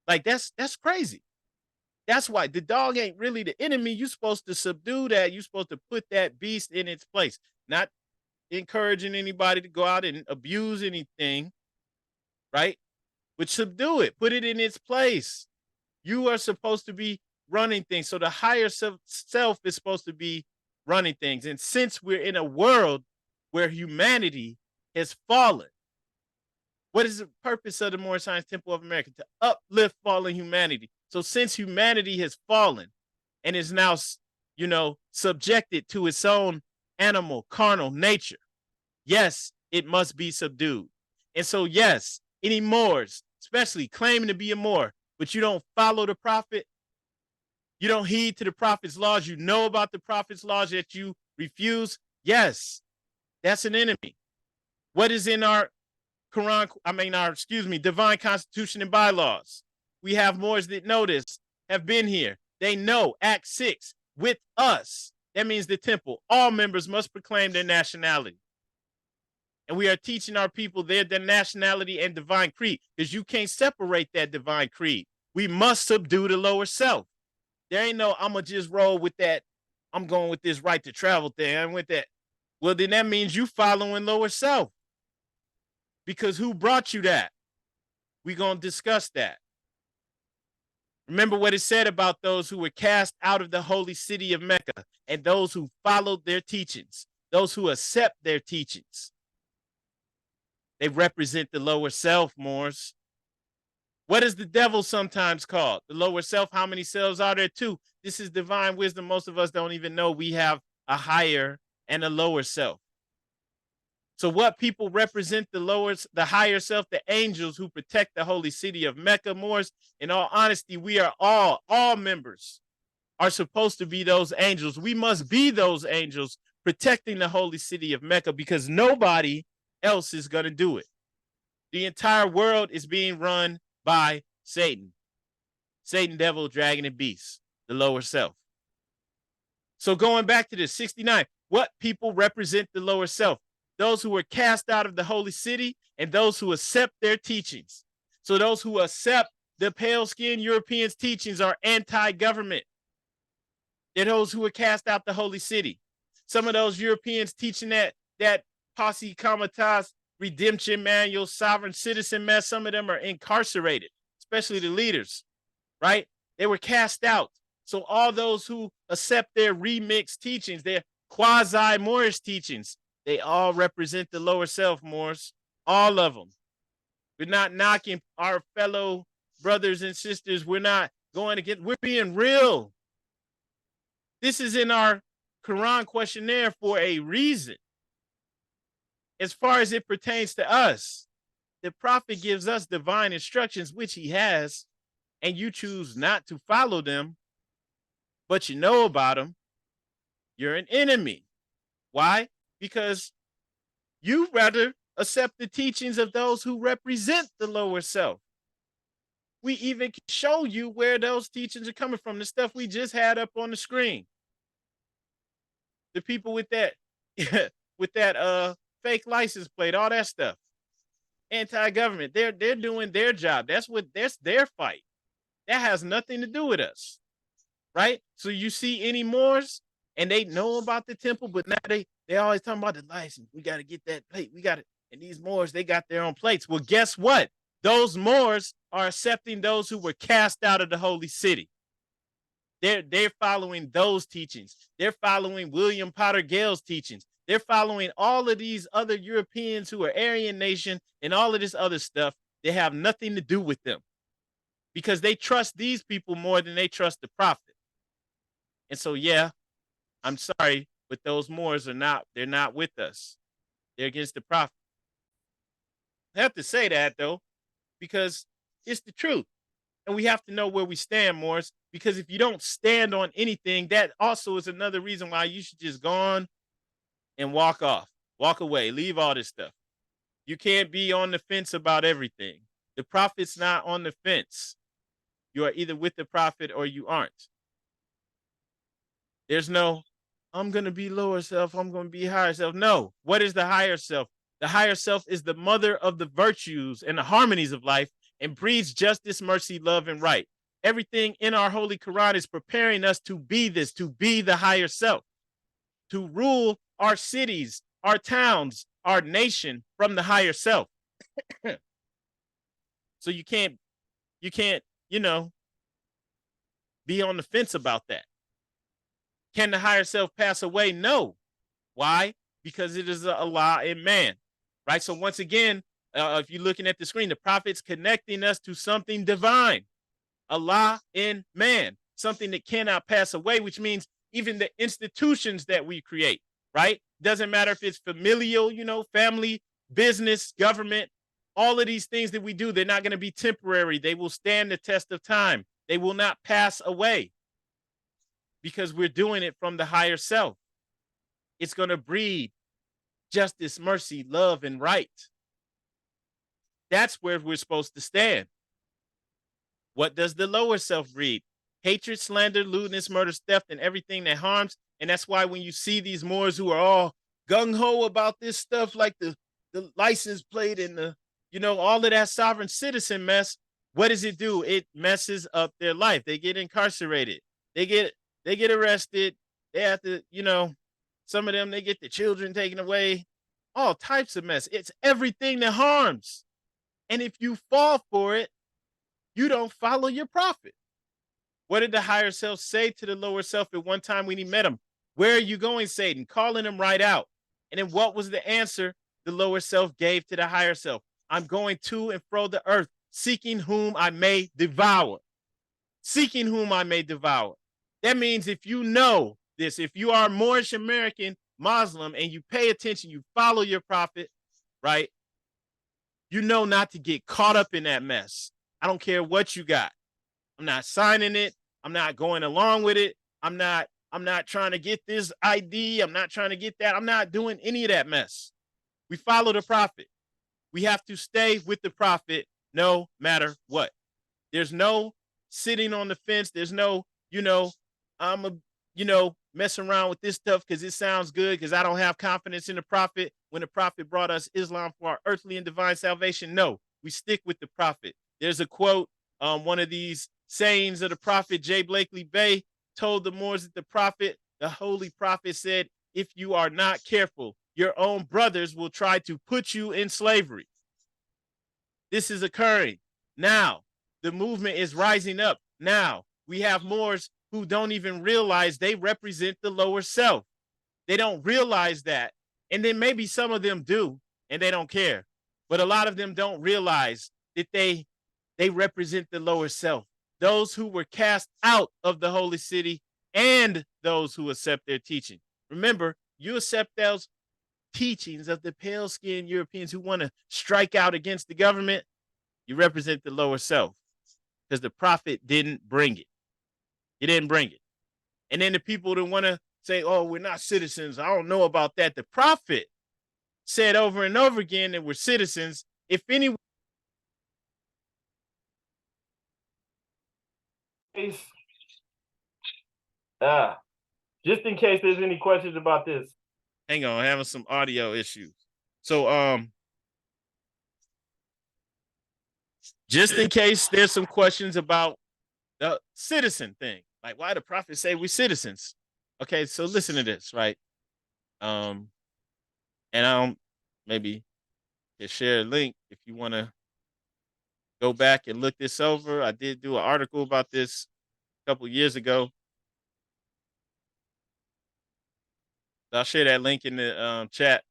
A: Like that's crazy. That's why the dog ain't really the enemy. You're supposed to subdue that. You're supposed to put that beast in its place, not encouraging anybody to go out and abuse anything, right? But subdue it, put it in its place. You are supposed to be running things. So the higher self is supposed to be running things. And since we're in a world where humanity has fallen, what is the purpose of the Moorish Science Temple of America? To uplift fallen humanity. So since humanity has fallen and is now, subjected to its own animal, carnal nature, yes, it must be subdued. And so, yes, any Moors, especially claiming to be a Moor, but you don't follow the prophet, you don't heed to the prophet's laws, you know about the prophet's laws that you refuse, yes, that's an enemy. What is in our divine constitution and bylaws? We have Moors that know this, have been here. They know Act 6 with us. That means the temple. All members must proclaim their nationality. And we are teaching our people their nationality and divine creed, because you can't separate that divine creed. We must subdue the lower self. There ain't no, I'm going to just roll with that. I'm going with this right to travel thing. I'm with that. Well, then that means you following lower self. Because who brought you that? We're going to discuss that. Remember what it said about those who were cast out of the holy city of Mecca and those who followed their teachings, those who accept their teachings. They represent the lower self, Moors. What is the devil sometimes called? The lower self. How many selves are there? 2. This is divine wisdom. Most of us don't even know we have a higher and a lower self. So what people represent the higher self, the angels who protect the holy city of Mecca, Moors. In all honesty, we are all members are supposed to be those angels. We must be those angels protecting the holy city of Mecca, because nobody else is going to do it. The entire world is being run by Satan. Satan, devil, dragon, and beast, the lower self. So going back to this, 69, what people represent the lower self? Those who were cast out of the holy city and those who accept their teachings. So those who accept the pale-skinned Europeans' teachings are anti-government. They're those who were cast out the holy city. Some of those Europeans teaching that posse comitatus, redemption manual, sovereign citizen mess, some of them are incarcerated, especially the leaders, right? They were cast out. So all those who accept their remixed teachings, their quasi-Moorish teachings, they all represent the lower self, Moors. All of them. We're not knocking our fellow brothers and sisters. We're not going against, we're being real. This is in our Quran questionnaire for a reason. As far as it pertains to us, the prophet gives us divine instructions, which he has, and you choose not to follow them, but you know about them, you're an enemy. Why? Because you rather accept the teachings of those who represent the lower self. We even can show you where those teachings are coming from, the stuff we just had up on the screen. The people with that fake license plate, all that stuff. Anti-government, they're doing their job. That's their fight. That has nothing to do with us, right? So you see any Moors, and they know about the temple, but now they always talking about the license. We got to get that plate. We got it. And these Moors, they got their own plates. Well, guess what? Those Moors are accepting those who were cast out of the holy city. They're following those teachings. They're following William Potter Gale's teachings. They're following all of these other Europeans who are Aryan nation and all of this other stuff. They have nothing to do with them because they trust these people more than they trust the prophet. And so, yeah, I'm sorry, but those Moors they're not with us. They're against the prophet. I have to say that though, because it's the truth. And we have to know where we stand, Morris, because if you don't stand on anything, that also is another reason why you should just go on and walk off, walk away, leave all this stuff. You can't be on the fence about everything. The prophet's not on the fence. You are either with the prophet or you aren't. There's no, I'm going to be lower self, I'm going to be higher self. No. What is the higher self? The higher self is the mother of the virtues and the harmonies of life and breeds justice, mercy, love, and right. Everything in our Holy Quran is preparing us to be this, to be the higher self, to rule our cities, our towns, our nation from the higher self. So you can't, you know, be on the fence about that. Can the higher self pass away? No. Why? Because it is Allah in man, right? So once again, if you're looking at the screen, the prophet's connecting us to something divine, Allah in man, something that cannot pass away, which means even the institutions that we create, right? Doesn't matter if it's familial, family, business, government, all of these things that we do, they're not going to be temporary. They will stand the test of time. They will not pass away because we're doing it from the higher self. It's going to breed justice, mercy, love, and right. That's where we're supposed to stand. What does the lower self breed? Hatred, slander, lewdness, murder, theft, and everything that harms. And that's why when you see these Moors who are all gung-ho about this stuff, like the license plate and the, all of that sovereign citizen mess, what does it do? It messes up their life. They get incarcerated. They get arrested. They have to, some of them, they get the children taken away. All types of mess. It's everything that harms. And if you fall for it, you don't follow your prophet. What did the higher self say to the lower self at one time when he met him? Where are you going, Satan? Calling him right out. And then what was the answer the lower self gave to the higher self? I'm going to and fro the earth, seeking whom I may devour. Seeking whom I may devour. That means if you know this, if you are Moorish American Muslim and you pay attention, you follow your prophet, right? You know not to get caught up in that mess. I don't care what you got. I'm not signing it. I'm not going along with it. I'm not trying to get this ID. I'm not trying to get that. I'm not doing any of that mess. We follow the prophet. We have to stay with the prophet no matter what. There's no sitting on the fence. There's no, I'm messing around with this stuff because it sounds good because I don't have confidence in the prophet when the prophet brought us Islam for our earthly and divine salvation. No, we stick with the prophet. There's a quote, one of these sayings of the prophet, J. Blakely Bay, told the Moors that the holy prophet said, if you are not careful, your own brothers will try to put you in slavery. This is occurring now. The movement is rising up now. We have Moors who don't even realize they represent the lower self. They don't realize that. And then maybe some of them do, and they don't care. But a lot of them don't realize that they represent the lower self. Those who were cast out of the holy city and those who accept their teaching. Remember, you accept those teachings of the pale-skinned Europeans who want to strike out against the government. You represent the lower self because the prophet didn't bring it. He didn't bring it. And then the people that want to say, oh, we're not citizens. I don't know about that. The prophet said over and over again that we're citizens. If anyone just in case there's any questions about this. Hang on, having some audio issues. So just in case there's some questions about the citizen thing, like why the prophet say we're citizens. Okay, so listen to this, right? And I'll maybe share a link if you want to go back and look this over. I did do an article about this a couple years ago. I'll share that link in the chat.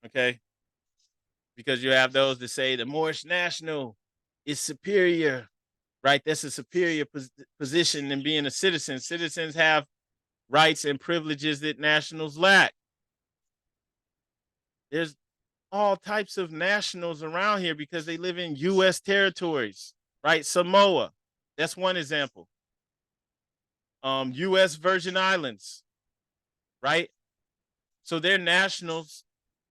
A: Okay. Because you have those that say the Moorish national is superior, right? That's a superior position than being a citizen. Citizens have rights and privileges that nationals lack. There's all types of nationals around here because they live in U.S. territories, right? Samoa, that's one example. U.S. Virgin Islands, right? So they're nationals.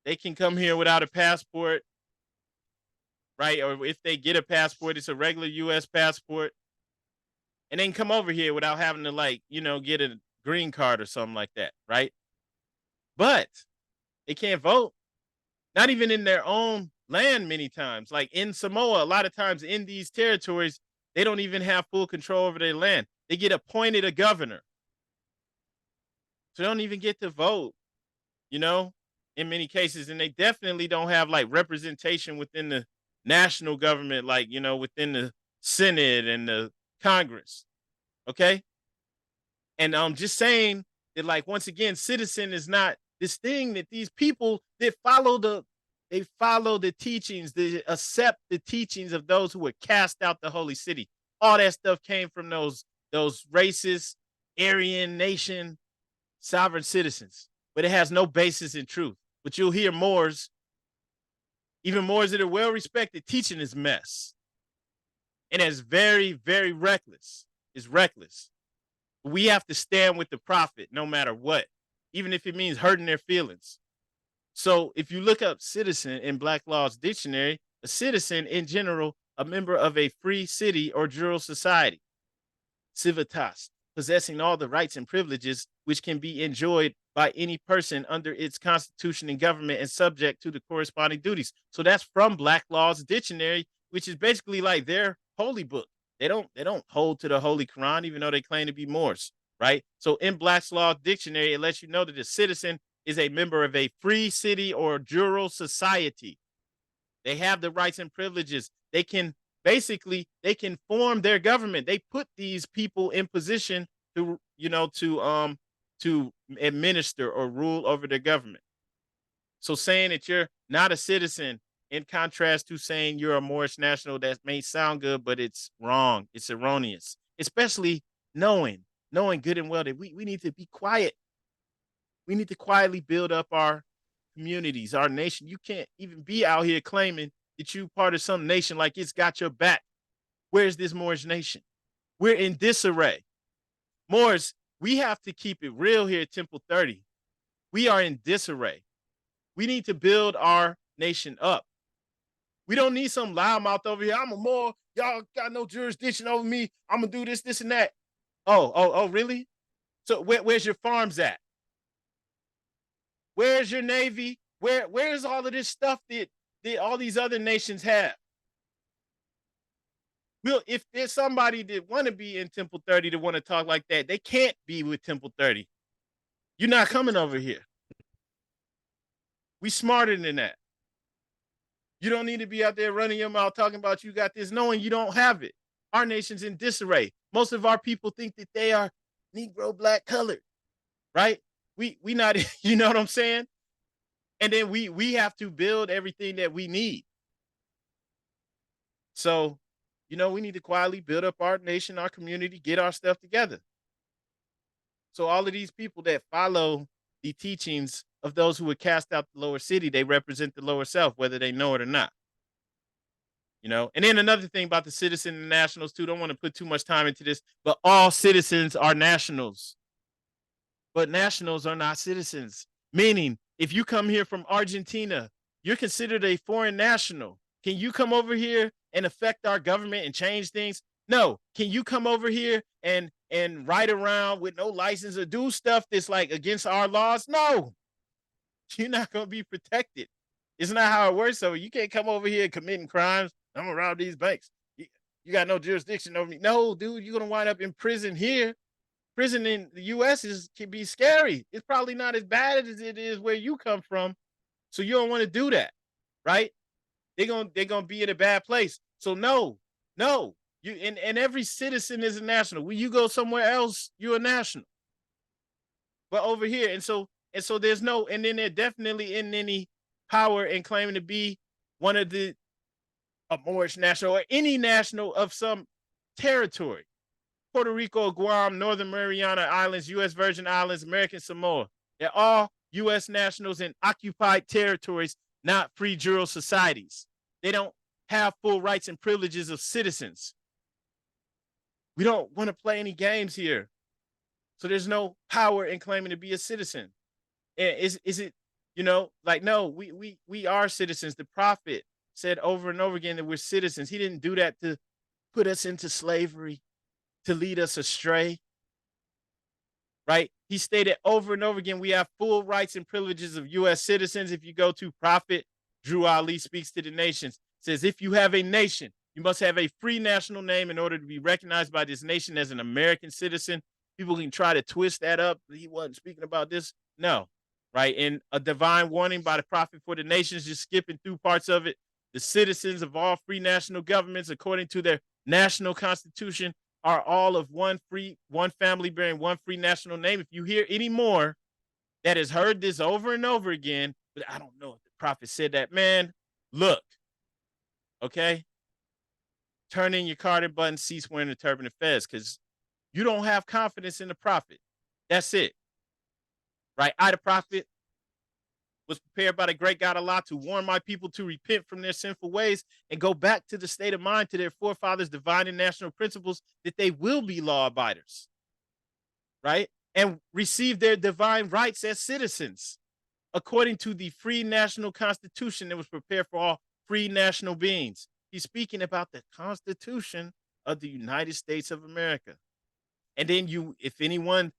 A: They can come here without a passport, right? Or if they get a passport, it's a regular U.S. passport. And they can come over here without having to, like, get a green card or something like that, right? But they can't vote, not even in their own land many times. Like in Samoa, a lot of times in these territories, they don't even have full control over their land. They get appointed a governor. So they don't even get to vote, in many cases. And they definitely don't have like representation within the national government, like, within the Senate and the Congress. Okay. And just saying that, like, once again, citizen is not this thing that these people that follow the teachings, they accept the teachings of those who were cast out the holy city. All that stuff came from those racist Aryan nation sovereign citizens, but it has no basis in truth. But you'll hear Moors, even Moors that are well respected, teaching this mess, and it's very, very reckless. It's reckless. We have to stand with the prophet no matter what, even if it means hurting their feelings. So if you look up citizen in Black Law's dictionary, a citizen in general, a member of a free city or jural society, civitas, possessing all the rights and privileges which can be enjoyed by any person under its constitution and government and subject to the corresponding duties. So that's from Black Law's dictionary, which is basically like their holy book. They don't hold to the Holy Quran, even though they claim to be Moors, right? So in Black's Law dictionary, it lets you know that a citizen is a member of a free city or jural society. They have the rights and privileges. They can form their government. They put these people in position to administer or rule over their government. So saying that you're not a citizen, in contrast to saying you're a Moorish national, that may sound good, but it's wrong. It's erroneous, especially knowing good and well that we need to be quiet. We need to quietly build up our communities, our nation. You can't even be out here claiming that you part of some nation like it's got your back. Where's this Moorish nation? We're in disarray. Moors, we have to keep it real here at Temple 30. We are in disarray. We need to build our nation up. We don't need some loudmouth over here. I'm a Moor. Y'all got no jurisdiction over me. I'm going to do this, this, and that. Oh, really? So where's your farms at? Where's your Navy? Where's all of this stuff that all these other nations have? Well, if there's somebody that want to be in Temple 30 to want to talk like that, they can't be with Temple 30. You're not coming over here. We smarter than that. You don't need to be out there running your mouth talking about you got this, knowing you don't have it. Our nation's in disarray. Most of our people think that they are Negro, black, colored, right? We not, you know what I'm saying? And then we have to build everything that we need. So, we need to quietly build up our nation, our community, get our stuff together. So all of these people that follow the teachings of those who would cast out the lower city, they represent the lower self, whether they know it or not. And then another thing about the citizen and nationals too, don't want to put too much time into this, but all citizens are nationals. But nationals are not citizens. Meaning, if you come here from Argentina, you're considered a foreign national. Can you come over here and affect our government and change things? No. Can you come over here and ride around with no license or do stuff that's like against our laws? No. You're not going to be protected. It's not how it works. So you can't come over here committing crimes. I'm going to rob these banks. You got no jurisdiction over me. No, dude, you're going to wind up in prison here. Prison in the U.S. can be scary. It's probably not as bad as it is where you come from. So you don't want to do that, right? They're gonna be in a bad place. So no, you and every citizen is a national. When you go somewhere else, you're a national. But over here, and so there's no, and then they're definitely in any power in claiming to be one of a Moorish national or any national of some territory. Puerto Rico, Guam, Northern Mariana Islands, U.S. Virgin Islands, American Samoa. They're all U.S. nationals in occupied territories, not free juror societies. They don't have full rights and privileges of citizens. We don't want to play any games here. So there's no power in claiming to be a citizen. Is it, like, no, we are citizens. The prophet said over and over again that we're citizens. He didn't do that to put us into slavery, to lead us astray. Right? He stated over and over again, we have full rights and privileges of U.S. citizens. If you go to Prophet Drew Ali Speaks to the Nations, says, if you have a nation, you must have a free national name in order to be recognized by this nation as an American citizen. People can try to twist that up. He wasn't speaking about this. No. Right? In a divine warning by the prophet for the nations, just skipping through parts of it, the citizens of all free national governments, according to their national constitution, are all of one family bearing one free national name. If you hear any more that has heard this over and over again, but I don't know if the prophet said that, man, look, okay? Turn in your card and button, cease wearing the turban and fez, because you don't have confidence in the prophet. That's it. Right? I, the prophet, was prepared by the great God Allah to warn my people to repent from their sinful ways and go back to the state of mind to their forefathers' divine and national principles that they will be law abiders, right? And receive their divine rights as citizens according to the free national constitution that was prepared for all free national beings. He's speaking about the Constitution of the United States of America. And then if anyone,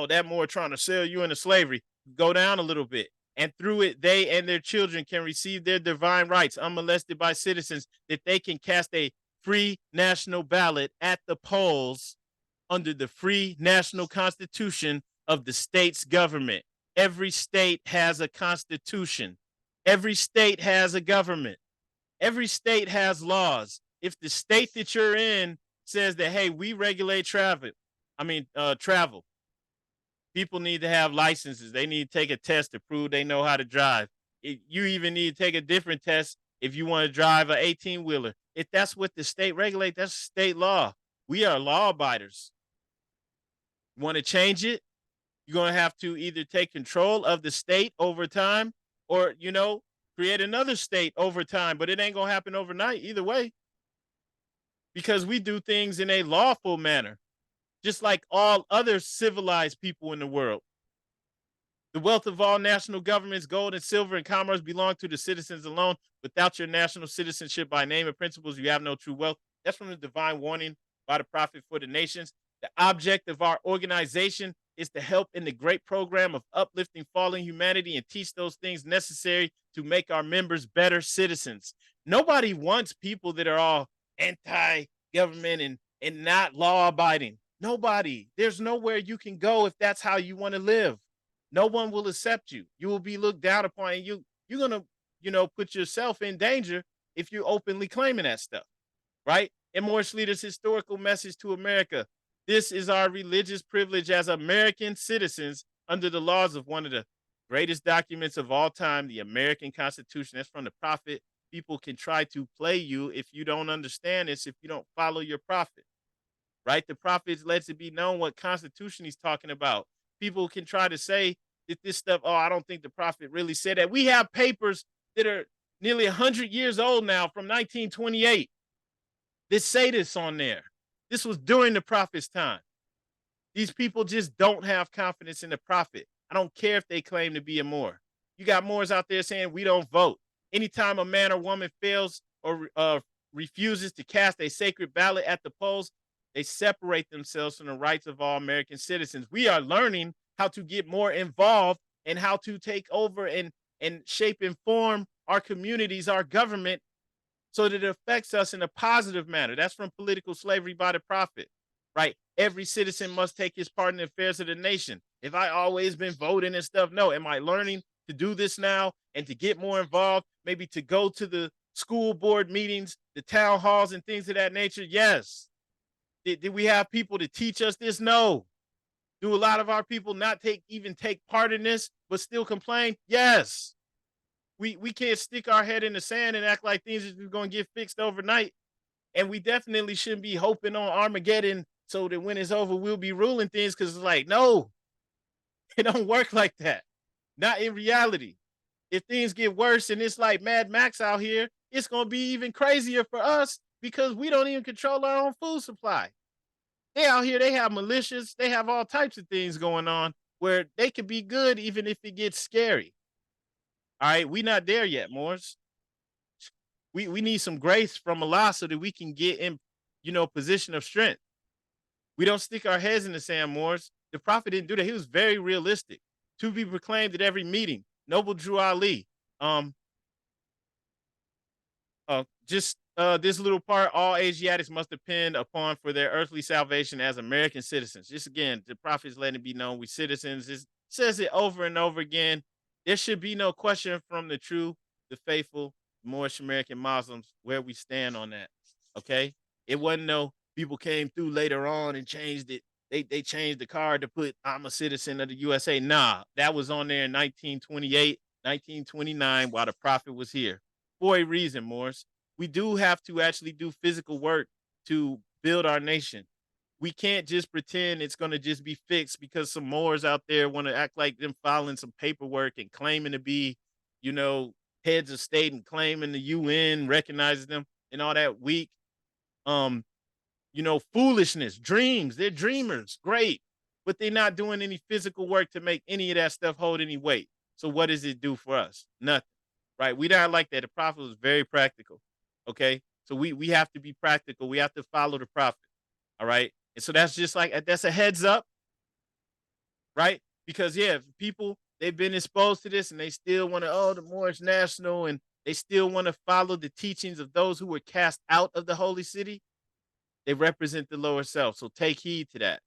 A: that more trying to sell you into slavery, go down a little bit. And through it, they and their children can receive their divine rights unmolested by citizens, that they can cast a free national ballot at the polls under the free national constitution of the state's government. Every state has a constitution. Every state has a government. Every state has laws. If the state that you're in says that, hey, we regulate travel, people need to have licenses. They need to take a test to prove they know how to drive. You even need to take a different test if you want to drive an 18-wheeler. If that's what the state regulates, that's state law. We are law abiders. You want to change it? You're going to have to either take control of the state over time or, create another state over time. But it ain't going to happen overnight either way, because we do things in a lawful manner, just like all other civilized people in the world. The wealth of all national governments, gold and silver and commerce, belong to the citizens alone. Without your national citizenship by name and principles, you have no true wealth. That's from the divine warning by the prophet for the nations. The object of our organization is to help in the great program of uplifting fallen humanity and teach those things necessary to make our members better citizens. Nobody wants people that are all anti-government and not law-abiding. Nobody. There's nowhere you can go if that's how you want to live. No one will accept you. You will be looked down upon. And you're going to, put yourself in danger if you're openly claiming that stuff, right? In Moorish Leaders' historical message to America, this is our religious privilege as American citizens under the laws of one of the greatest documents of all time, the American Constitution. That's from the prophet. People can try to play you if you don't understand this, if you don't follow your prophet. Right? The prophet lets it be known what constitution he's talking about. People can try to say that this stuff, I don't think the prophet really said that. We have papers that are nearly 100 years old now from 1928 that say this on there. This was during the prophet's time. These people just don't have confidence in the prophet. I don't care if they claim to be a Moor. You got Moors out there saying we don't vote. Anytime a man or woman fails or refuses to cast a sacred ballot at the polls, they separate themselves from the rights of all American citizens. We are learning how to get more involved and how to take over and shape and form our communities, our government, so that it affects us in a positive manner. That's from Political Slavery by the Prophet, right? Every citizen must take his part in the affairs of the nation. If I always been voting and stuff, no. Am I learning to do this now and to get more involved, maybe to go to the school board meetings, the town halls and things of that nature? Yes. Did we have people to teach us this? No. Do a lot of our people not take part in this, but still complain? Yes. We can't stick our head in the sand and act like things are going to get fixed overnight. And we definitely shouldn't be hoping on Armageddon so that when it's over, we'll be ruling things, because it's like, no, it don't work like that. not in reality. If things get worse and it's like Mad Max out here, it's going to be even crazier for us because we don't even control our own food supply. They out here, they have militias, they have all types of things going on where they could be good even if it gets scary. All right, we not there yet, Moors. We need some grace from Allah so that we can get in, position of strength. We don't stick our heads in the sand, Moors. The Prophet didn't do that. He was very realistic. To be proclaimed at every meeting. Noble Drew Ali. This little part, all Asiatics must depend upon for their earthly salvation as American citizens. Just again, the Prophet is letting it be known we citizens. It says it over and over again. There should be no question from the true, the faithful, Moorish American Muslims where we stand on that. Okay? It wasn't no people came through later on and changed it. They changed the card to put I'm a citizen of the USA. Nah, that was on there in 1928, 1929 while the Prophet was here. For a reason, Morris. We do have to actually do physical work to build our nation. We can't just pretend it's going to just be fixed because some Moors out there want to act like them filing some paperwork and claiming to be, heads of state and claiming the UN recognizes them and all that weak, foolishness, dreams. They're dreamers. Great. But they're not doing any physical work to make any of that stuff hold any weight. So what does it do for us? Nothing. Right? We don't like that. The Prophet was very practical. Okay. So we have to be practical. We have to follow the Prophet. All right. And so that's just like, that's a heads up. Right. Because people, they've been exposed to this and they still want to, the Moorish national, and they still want to follow the teachings of those who were cast out of the holy city. They represent the lower self. So take heed to that.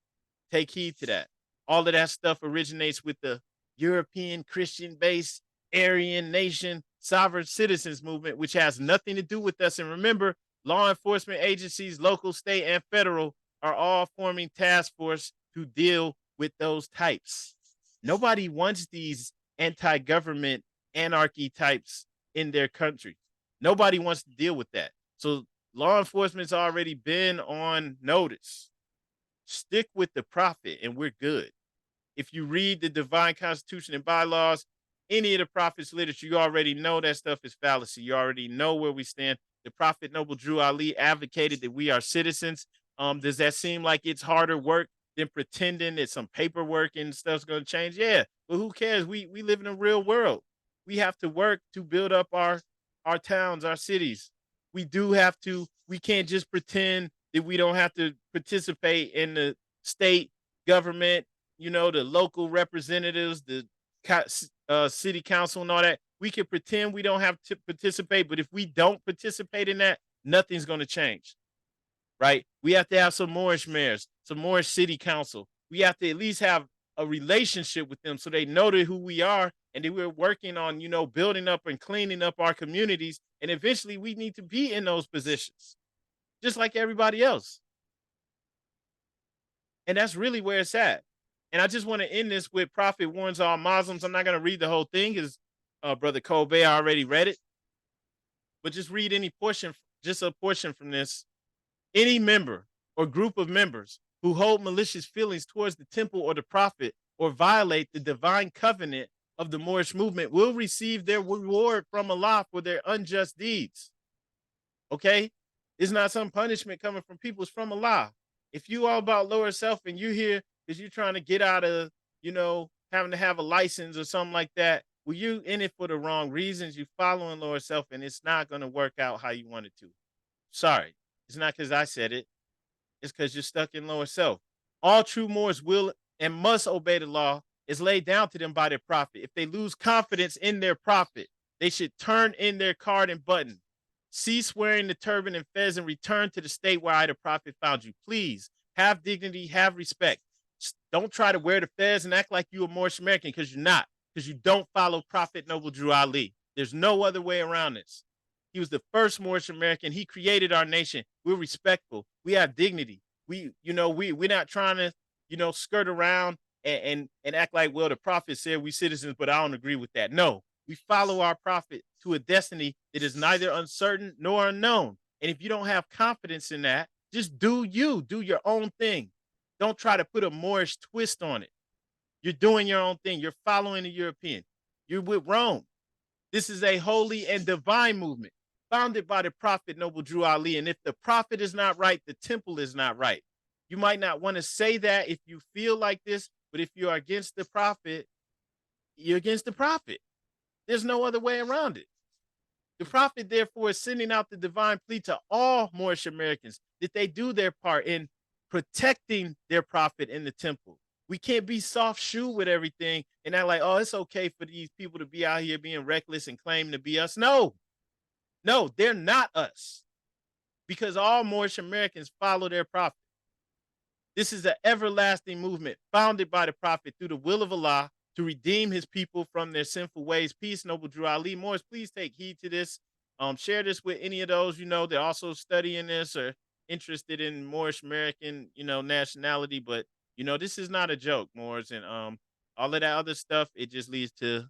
A: Take heed to that. All of that stuff originates with the European Christian based Aryan nation sovereign citizens movement, which has nothing to do with us. And remember, law enforcement agencies, local, state, and federal are all forming task force to deal with those types. Nobody wants these anti-government anarchy types in their country. Nobody wants to deal with that. So law enforcement's already been on notice. Stick with the Prophet and we're good. If you read the divine constitution and bylaws, any of the Prophet's literature, you already know that stuff is fallacy. You already know where we stand. The Prophet Noble Drew Ali advocated that we are citizens. Does that seem like it's harder work than pretending that some paperwork and stuff's going to change? Yeah, but who cares? We live in a real world. We have to work to build up our towns, our cities. We can't just pretend that we don't have to participate in the state government, the local representatives, the city council and all that. We can pretend we don't have to participate, but if we don't participate in that, nothing's going to change, right? We have to have some Moorish mayors, some Moorish city council. We have to at least have a relationship with them so they know who we are and that we're working on, building up and cleaning up our communities. And eventually we need to be in those positions, just like everybody else. And that's really where it's at. And I just want to end this with Prophet warns all Muslims. I'm not going to read the whole thing because Brother Kobe already read it. But just read any portion, just a portion from this. Any member or group of members who hold malicious feelings towards the temple or the Prophet or violate the divine covenant of the Moorish movement will receive their reward from Allah for their unjust deeds. Okay? It's not some punishment coming from people. It's from Allah. If you all about lower self and you're here because you're trying to get out of, having to have a license or something like that, well, you in it for the wrong reasons. You're following lower self and it's not going to work out how you want it to. Sorry. It's not because I said it. It's because you're stuck in lower self. All true Moors will and must obey the law is laid down to them by their Prophet. If they lose confidence in their Prophet, they should turn in their card and button. Cease wearing the turban and fez and return to the state where I, the Prophet, found you. Please have dignity, have respect. Don't try to wear the fez and act like you're a Moorish American because you're not, because you don't follow Prophet Noble Drew Ali. There's no other way around this. He was the first Moorish American. He created our nation. We're respectful. We have dignity. We're not trying to, skirt around and act like, well, the Prophet said we citizens, but I don't agree with that. No, we follow our Prophet to a destiny that is neither uncertain nor unknown. And if you don't have confidence in that, just do your own thing. Don't try to put a Moorish twist on it. You're doing your own thing. You're following the European. You're with Rome. This is a holy and divine movement founded by the prophet Noble Drew Ali. And if the prophet is not right, the temple is not right. You might not want to say that if you feel like this, but if you're against the prophet, you're against the prophet. There's no other way around it. The prophet, therefore, is sending out the divine plea to all Moorish Americans that they do their part in protecting their prophet in the temple. We can't be soft shoe with everything and act like, oh, it's okay for these people to be out here being reckless and claim to be us. No, they're not us, because all Moorish Americans follow their prophet. This is an everlasting movement founded by the prophet through the will of Allah to redeem his people from their sinful ways. Peace, Noble Drew Ali. Morris, please take heed to this. Share this with any of those, that also studying this or interested in Moorish American, nationality. But, this is not a joke, Morris. And all of that other stuff, it just leads to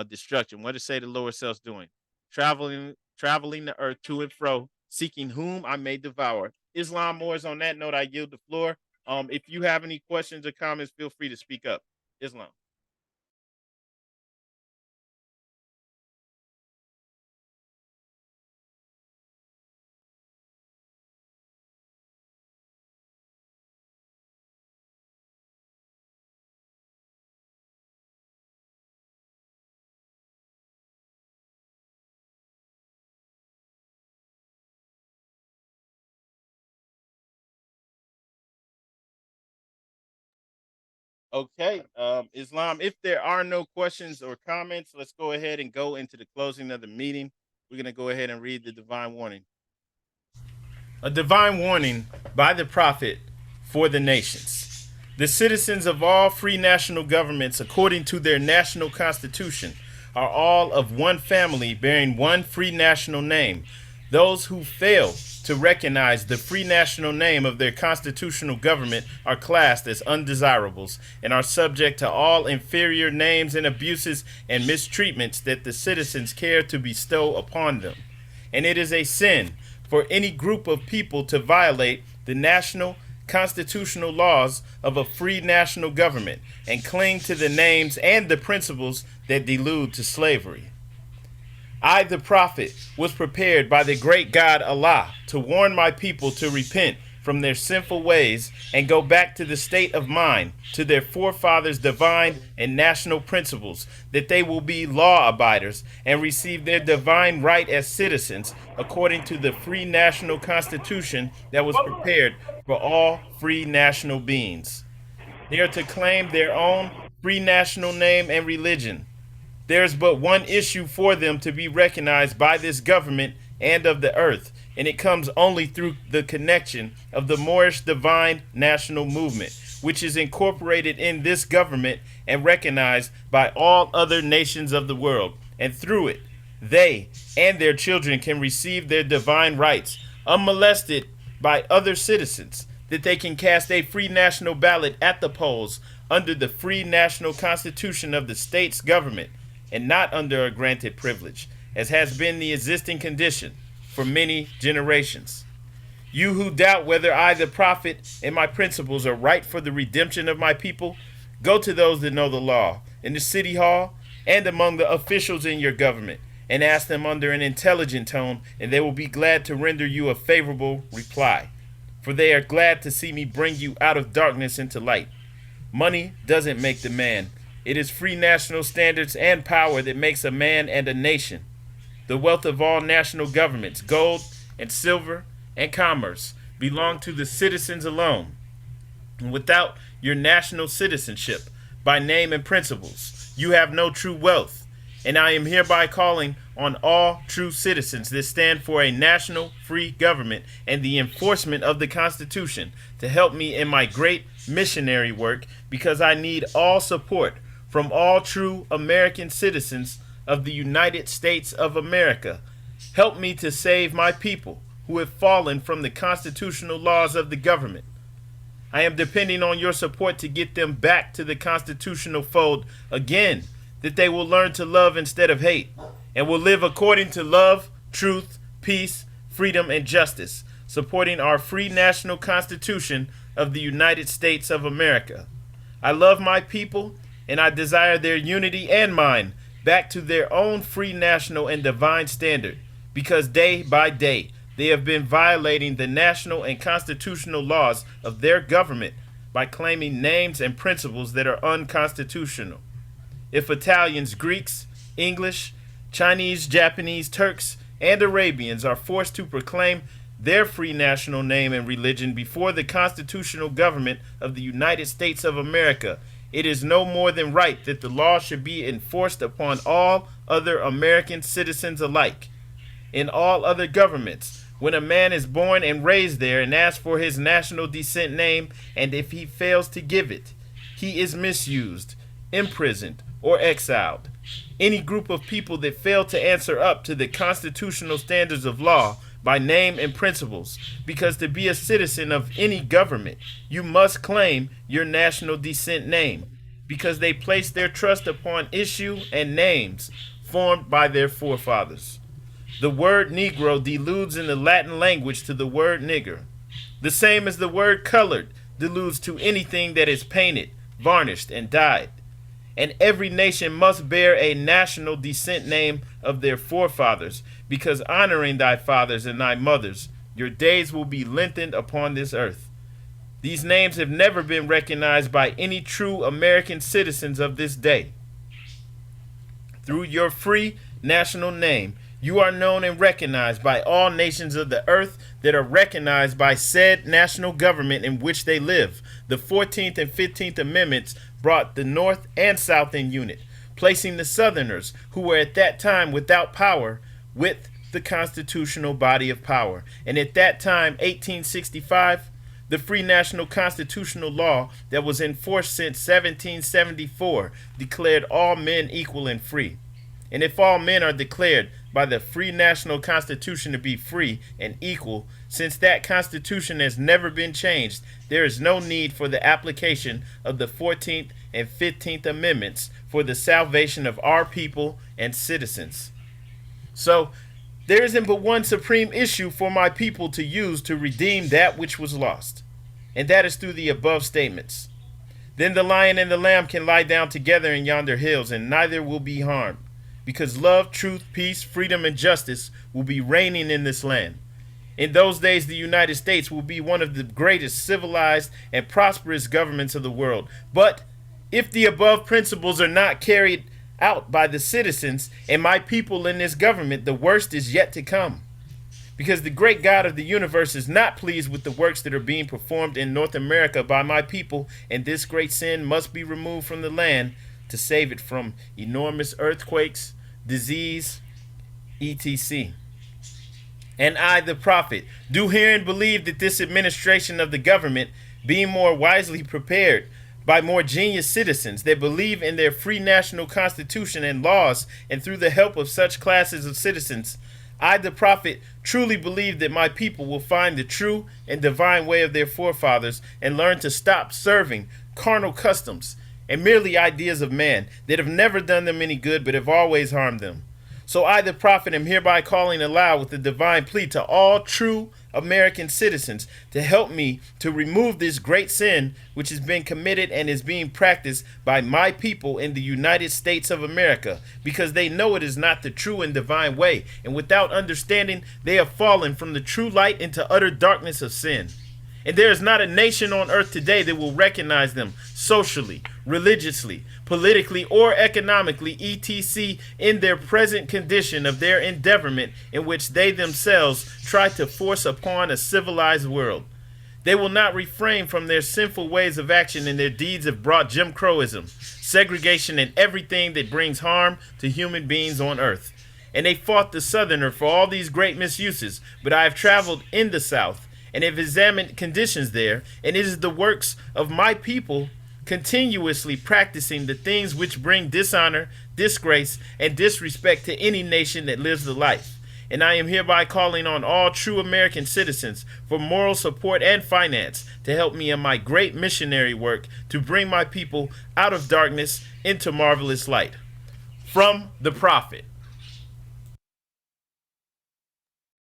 A: destruction. What to say the lower self's doing? Traveling the earth to and fro, seeking whom I may devour. Islam, Morris, on that note, I yield the floor. If you have any questions or comments, feel free to speak up. Islam. Okay, Islam, if there are no questions or comments, let's go ahead and go into the closing of the meeting. We're going to go ahead and read the divine warning. A divine warning by the prophet for the nations. The citizens of all free national governments, according to their national constitution, are all of one family bearing one free national name. Those who fail to recognize the free national name of their constitutional government are classed as undesirables and are subject to all inferior names and abuses and mistreatments that the citizens care to bestow upon them. And it is a sin for any group of people to violate the national constitutional laws of a free national government and cling to the names and the principles that delude to slavery. I, the prophet, was prepared by the great God Allah to warn my people to repent from their sinful ways and go back to the state of mind, to their forefathers' divine and national principles, that they will be law abiders and receive their divine right as citizens according to the free national constitution that was prepared for all free national beings. They are to claim their own free national name and religion. There is but one issue for them to be recognized by this government and of the earth, and it comes only through the connection of the Moorish divine national movement, which is incorporated in this government and recognized by all other nations of the world. And through it, they and their children can receive their divine rights unmolested by other citizens, that they can cast a free national ballot at the polls under the free national constitution of the state's government, and not under a granted privilege, as has been the existing condition for many generations. You who doubt whether I, the prophet, and my principles are right for the redemption of my people, go to those that know the law, in the city hall, and among the officials in your government, and ask them under an intelligent tone, and they will be glad to render you a favorable reply. For they are glad to see me bring you out of darkness into light. Money doesn't make the man. It is free national standards and power that makes a man and a nation. The wealth of all national governments, gold and silver and commerce, belong to the citizens alone. And without your national citizenship, by name and principles, you have no true wealth. And I am hereby calling on all true citizens that stand for a national free government and the enforcement of the Constitution to help me in my great missionary work, because I need all support from all true American citizens of the United States of America. Help me to save my people who have fallen from the constitutional laws of the government. I am depending on your support to get them back to the constitutional fold again, that they will learn to love instead of hate, and will live according to love, truth, peace, freedom, and justice, supporting our free national constitution of the United States of America. I love my people, and I desire their unity and mine, back to their own free national and divine standard, because day by day they have been violating the national and constitutional laws of their government by claiming names and principles that are unconstitutional. If Italians, Greeks, English, Chinese, Japanese, Turks, and Arabians are forced to proclaim their free national name and religion before the constitutional government of the United States of America, it is no more than right that the law should be enforced upon all other American citizens alike. In all other governments, when a man is born and raised there and asks for his national descent name, and if he fails to give it, he is misused, imprisoned, or exiled. Any group of people that fail to answer up to the constitutional standards of law by name and principles, because to be a citizen of any government, you must claim your national descent name, because they place their trust upon issue and names formed by their forefathers. The word Negro deludes in the Latin language to the word nigger, the same as the word colored deludes to anything that is painted, varnished, and dyed. And every nation must bear a national descent name of their forefathers, because honoring thy fathers and thy mothers, your days will be lengthened upon this earth. These names have never been recognized by any true American citizens of this day. Through your free national name, you are known and recognized by all nations of the earth that are recognized by said national government in which they live. The 14th and 15th Amendments brought the North and South in unit, placing the Southerners, who were at that time without power, with the constitutional body of power. And at that time, 1865, the free national constitutional law that was in force since 1774 declared all men equal and free. And if all men are declared by the free national constitution to be free and equal, since that constitution has never been changed, there is no need for the application of the 14th and 15th Amendments for the salvation of our people and citizens. So, there isn't but one supreme issue for my people to use to redeem that which was lost, and that is through the above statements. Then the lion and the lamb can lie down together in yonder hills, and neither will be harmed, because love, truth, peace, freedom, and justice will be reigning in this land. In those days, the United States will be one of the greatest civilized and prosperous governments of the world. But if the above principles are not carried out by the citizens and my people in this government, the worst is yet to come. Because the great God of the universe is not pleased with the works that are being performed in North America by my people, and this great sin must be removed from the land to save it from enormous earthquakes, disease, etc. And I, the prophet, do herein believe that this administration of the government, being more wisely prepared by more genius citizens that believe in their free national constitution and laws, and through the help of such classes of citizens, I, the prophet, truly believe that my people will find the true and divine way of their forefathers and learn to stop serving carnal customs and merely ideas of man that have never done them any good but have always harmed them. So I, the prophet, am hereby calling aloud with the divine plea to all true American citizens to help me to remove this great sin which has been committed and is being practiced by my people in the United States of America, because they know it is not the true and divine way, and without understanding they have fallen from the true light into utter darkness of sin. And there is not a nation on earth today that will recognize them socially, religiously, politically, or economically, etc., in their present condition of their endeavorment in which they themselves try to force upon a civilized world. They will not refrain from their sinful ways of action, and their deeds have brought Jim Crowism, segregation, and everything that brings harm to human beings on earth. And they fought the Southerner for all these great misuses, but I have traveled in the South and have examined conditions there, and it is the works of my people continuously practicing the things which bring dishonor, disgrace, and disrespect to any nation that lives the life. And I am hereby calling on all true American citizens for moral support and finance to help me in my great missionary work to bring my people out of darkness into marvelous light. From the prophet.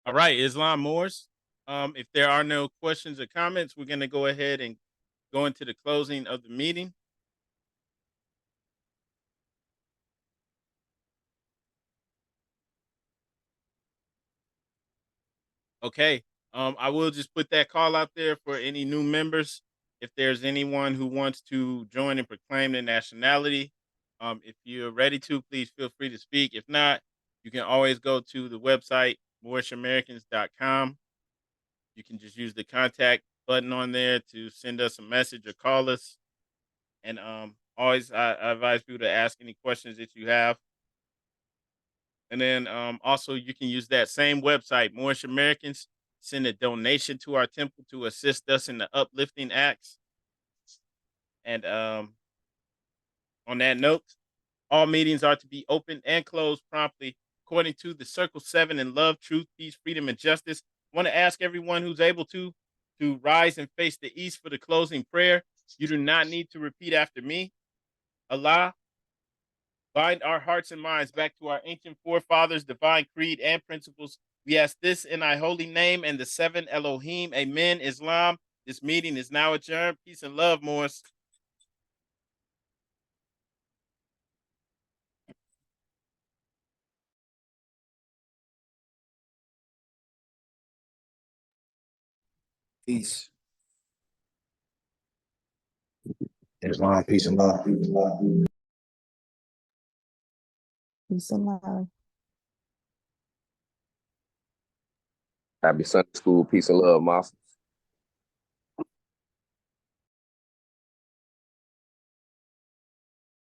A: All right, Islam Moors. If there are no questions or comments, we're going to go ahead and go into the closing of the meeting. Okay. I will just put that call out there for any new members. If there's anyone who wants to join and proclaim their nationality, if you're ready to, please feel free to speak. If not, you can always go to the website, moorishamericans.com. You can just use the contact button on there to send us a message or call us. And always, I advise people to ask any questions that you have. And then also, you can use that same website, Moorish Americans, send a donation to our temple to assist us in the uplifting acts. And on that note, all meetings are to be open and closed promptly according to the Circle 7 in love, truth, peace, freedom, and justice. I want to ask everyone who's able to rise and face the east for the closing prayer. You do not need to repeat after me. Allah, bind our hearts and minds back to our ancient forefathers' divine creed and principles. We ask this in thy holy name and the seven Elohim. Amen. Islam. This meeting is now adjourned. Peace and love, Morris.
F: Peace. Islam, peace and love.
D: Peace and love.
C: Happy Sunday school. Peace and love, Moss.